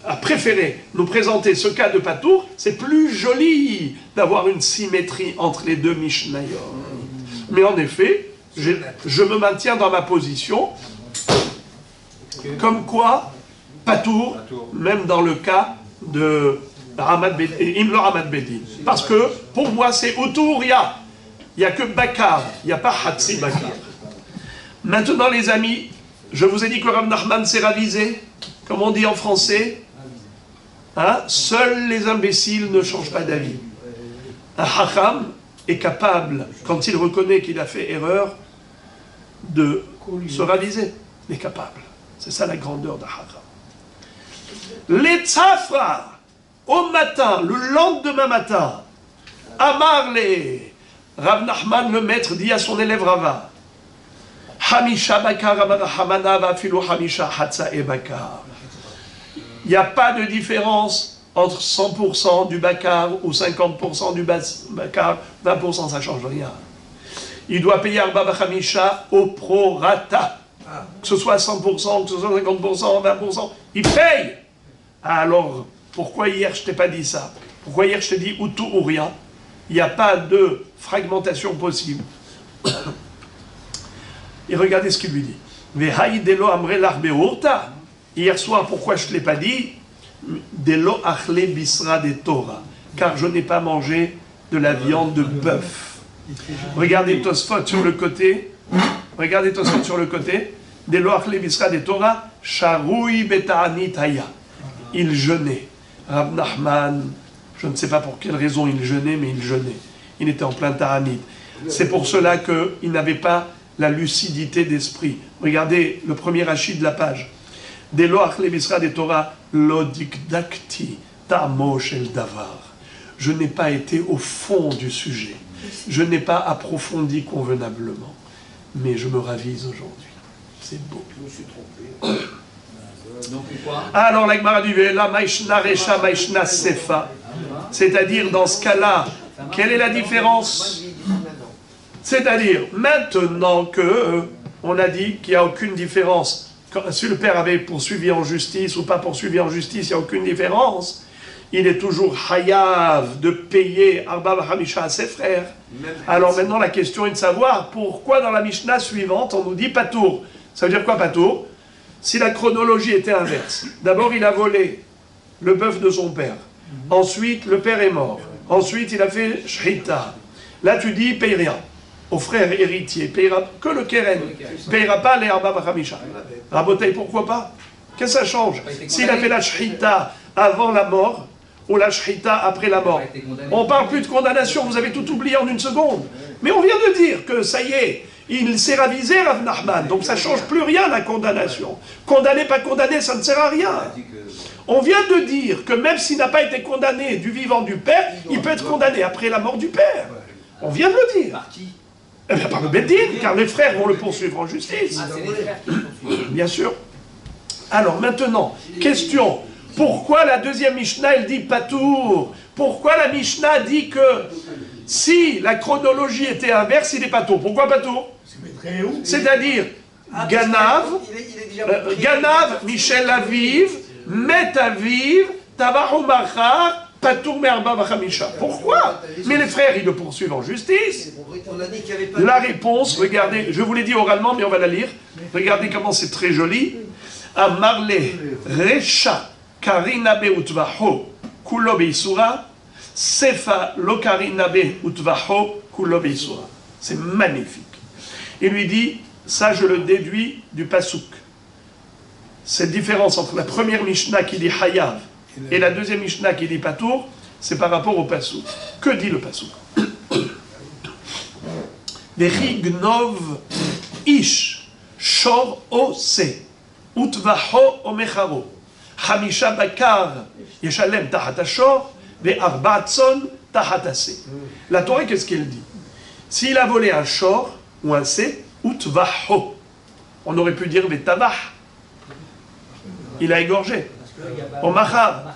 a préféré nous présenter ce cas de Patour. C'est plus joli d'avoir une symétrie entre les deux Mishnayot. Mais en effet, je me maintiens dans ma position. Comme quoi, Patour, même dans le cas de Ramad Bedin. Parce que, pour moi, c'est autour, il n'y a que Bakar, il n'y a pas Hatsi Bakar. Maintenant, les amis, je vous ai dit que Rav Nachman s'est ravisé, comme on dit en français. Hein? Seuls les imbéciles ne changent pas d'avis. Un Hacham est capable, quand il reconnaît qu'il a fait erreur, de se raviser. Il est capable. C'est ça la grandeur d'Ahara. Les Tzafra, au matin, le lendemain matin, Amar les Rav Nachman, le maître, dit à son élève Rava, Hamisha Bakar Amar Hamana Vafilu Hamisha Hatsa et Bakar. Il n'y a pas de différence entre 100% du Bakar ou 50% du Bakar, 20%, ça ne change rien. Il doit payer Arba Hamisha au prorata. Que ce soit 100%, que ce soit 50%, 20%, il paye. Alors, pourquoi hier je t'ai pas dit ça? Pourquoi hier je t'ai dit ou tout ou rien? Il n'y a pas de fragmentation possible. Et regardez ce qu'il lui dit. Hier soir, pourquoi je ne te l'ai pas dit? Delo achle bisra de Torah. Car je n'ai pas mangé de la viande de bœuf. Regardez Tosfot sur le côté. Regardez Tosfot sur le côté. Delo achle bisra de Torah. Sharoui beta'anit haya. Il jeûnait. Rav Nachman, je ne sais pas pour quelle raison il jeûnait, mais il jeûnait. Il était en plein ta'anit. C'est pour cela qu'il n'avait pas la lucidité d'esprit. Regardez le premier rachid de la page. Delo achle bisra de Torah lodikdakti ta'amo shel davar. Je n'ai pas été au fond du sujet. Je n'ai pas approfondi convenablement. Mais je me ravise aujourd'hui. C'est beau.
Je me suis trompé.
Donc quoi?
Alors la Gemara dit la maïshna recha maïshna sefa. C'est-à-dire dans ce cas-là, quelle est la différence? C'est-à-dire maintenant que on a dit qu'il n'y a aucune différence. Si le père avait poursuivi en justice ou pas poursuivi en justice, il n'y a aucune différence. Il est toujours hayav de payer Arba Hamisha à ses frères. Alors maintenant la question est de savoir pourquoi dans la Mishnah suivante on nous dit Patour. Ça veut dire quoi Patour? Si la chronologie était inverse, d'abord il a volé le bœuf de son père, ensuite le père est mort, ensuite il a fait shrita. Là tu dis paye rien au frère héritier, payera que le keren, payera pas les Arba Hamisha. Rabotaï, pourquoi pas? Qu'est-ce que ça change? S'il a fait la shrita avant la mort ou la shrita après la mort, on parle plus de condamnation, vous avez tout oublié en une seconde. Mais on vient de dire que ça y est, il s'est ravisé Rav Nachman, donc ça ne change plus rien la condamnation. Condamné, pas condamné, ça ne sert à rien. On vient de dire que même s'il n'a pas été condamné du vivant du père, il peut être condamné après la mort du père. On vient de le dire.
Par qui?
Eh bien par le Beddin, car les frères vont le poursuivre en justice.
Ah, c'est les frères qui poursuivent.
Bien sûr. Alors maintenant, question. Pourquoi la deuxième Mishnah, elle dit Patour? Pourquoi la Mishnah dit que si la chronologie était inverse, il est Patour? Pourquoi Patour? C'est-à-dire, Ganav, Michel Aviv, Met Aviv, Tavach Umachar, Patour Me'arba V'chamisha. Pourquoi? Mais les frères, ils le poursuivent en justice. La réponse, regardez, je vous l'ai dit oralement, mais on va la lire. Regardez comment c'est très joli. Amarle Recha Karina Beutvaho Kulo Beisura. Sefa lokarinabe utvaho kulo beisura. C'est magnifique. Il lui dit, ça je le déduis du pasouk. Cette différence entre la première Mishnah qui dit Hayav et la deuxième Mishnah qui dit Patour, c'est par rapport au pasouk. Que dit le pasouk? Vechi gnov ish shor ose utvaho omecharo hamisha bakar yeshalem tahat ashor ve'arba tzon tahat ase. La Torah, qu'est-ce qu'elle dit? S'il a volé un shor ou un sé, utvaho, on aurait pu dire ve'tavah, il a égorgé. Au machar,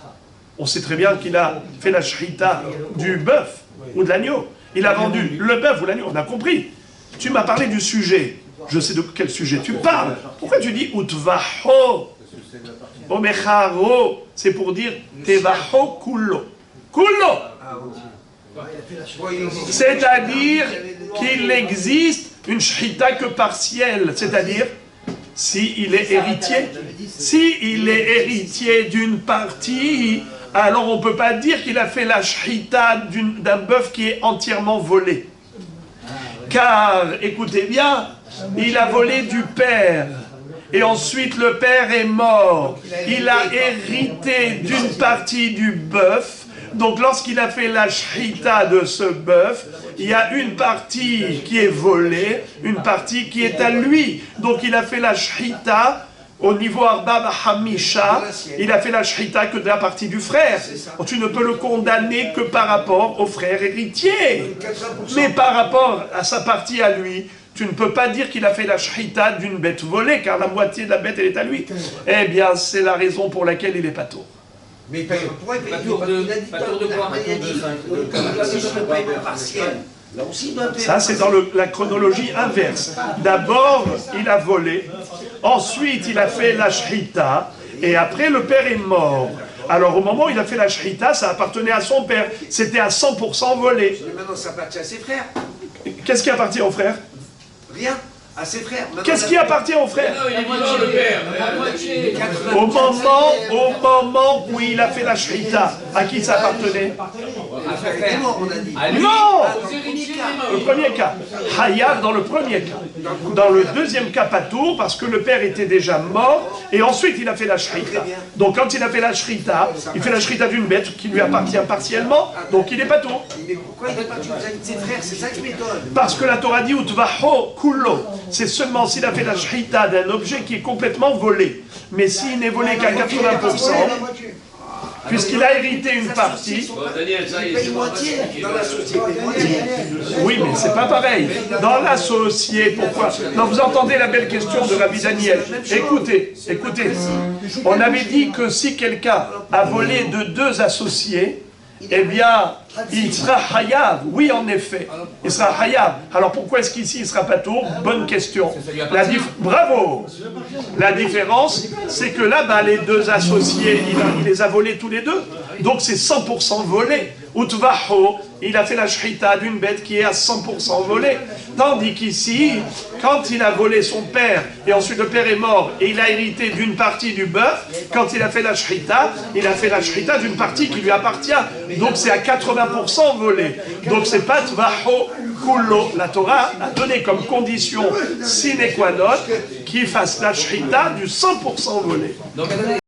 on sait très bien qu'il a fait la shrita du bœuf ou de l'agneau. Il a vendu le bœuf ou l'agneau, on a compris. Tu m'as parlé du sujet. Je sais de quel sujet tu parles. Pourquoi tu dis utvaho omecharo? C'est pour dire tevaho kulo. Kulo! C'est-à-dire qu'il existe une shrita que partielle. C'est-à-dire, s'il est héritier, s'il est héritier d'une partie, alors on ne peut pas dire qu'il a fait la shrita d'un bœuf qui est entièrement volé. Car, écoutez bien, il a volé du père. Et ensuite, le père est mort. Il a hérité d'une partie du bœuf. Donc, lorsqu'il a fait la shrita de ce bœuf, il y a une partie qui est volée, une partie qui est à lui. Donc, il a fait la shrita au niveau Arba Hamisha. Il a fait la shrita que de la partie du frère. Donc, tu ne peux le condamner que par rapport au frère héritier. Mais par rapport à sa partie à lui, tu ne peux pas dire qu'il a fait la shrita d'une bête volée, car la moitié de la bête, elle est à lui. Eh bien, c'est la raison pour laquelle il est pas tôt.
Mais pourquoi il a dit partiel?
Ça, c'est dans la chronologie inverse. D'abord, il a volé, ensuite, il a fait la shrita, et après, le père est mort. Alors, au moment où il a fait la shrita, ça appartenait à son père. C'était à 100% volé.
Mais maintenant, ça appartient à ses frères.
Qu'est-ce qui appartient aux frères?
Rien. À ses frères.
Qu'est-ce qui appartient aux frères?
Non, il est vivant, le père.
Au moment où il a fait la shrita, à qui ça appartenait? Non! Le premier cas. Hayav dans le premier cas. Dans le deuxième cas, Patour, parce que le père était déjà mort, et ensuite il a fait la shrita. Donc quand il a fait la shrita, il fait la shrita d'une bête qui lui appartient partiellement, donc il est Patour.
Mais pourquoi il n'est pas tout avec ses frères? C'est ça qui m'étonne.
Parce que la Torah dit Utvaho Kulo. C'est seulement s'il a fait la shrita d'un objet qui est complètement volé. Mais s'il n'est volé qu'à 80%, puisqu'il a hérité une partie.
Dans la société.
Oui, mais c'est pas pareil. Dans l'associé, pourquoi? Non, vous entendez la belle question de Rabbi Daniel. Écoutez. On avait dit que si quelqu'un a volé de deux associés, eh bien, il sera hayav. Oui, en effet, il sera hayav. Alors pourquoi est-ce qu'ici il sera patour? Bonne question. Bravo. La différence, c'est que là-bas, les deux associés, il les a volés tous les deux. Donc c'est 100% volé. Utvaho, il a fait la shrita d'une bête qui est à 100% volée. Tandis qu'ici, quand il a volé son père, et ensuite le père est mort, et il a hérité d'une partie du bœuf, quand il a fait la shrita, il a fait la shrita d'une partie qui lui appartient. Donc c'est à 80% volé. Donc c'est pas tvaho kulo. La Torah a donné comme condition sine qua non qu'il fasse la shrita du 100% volé.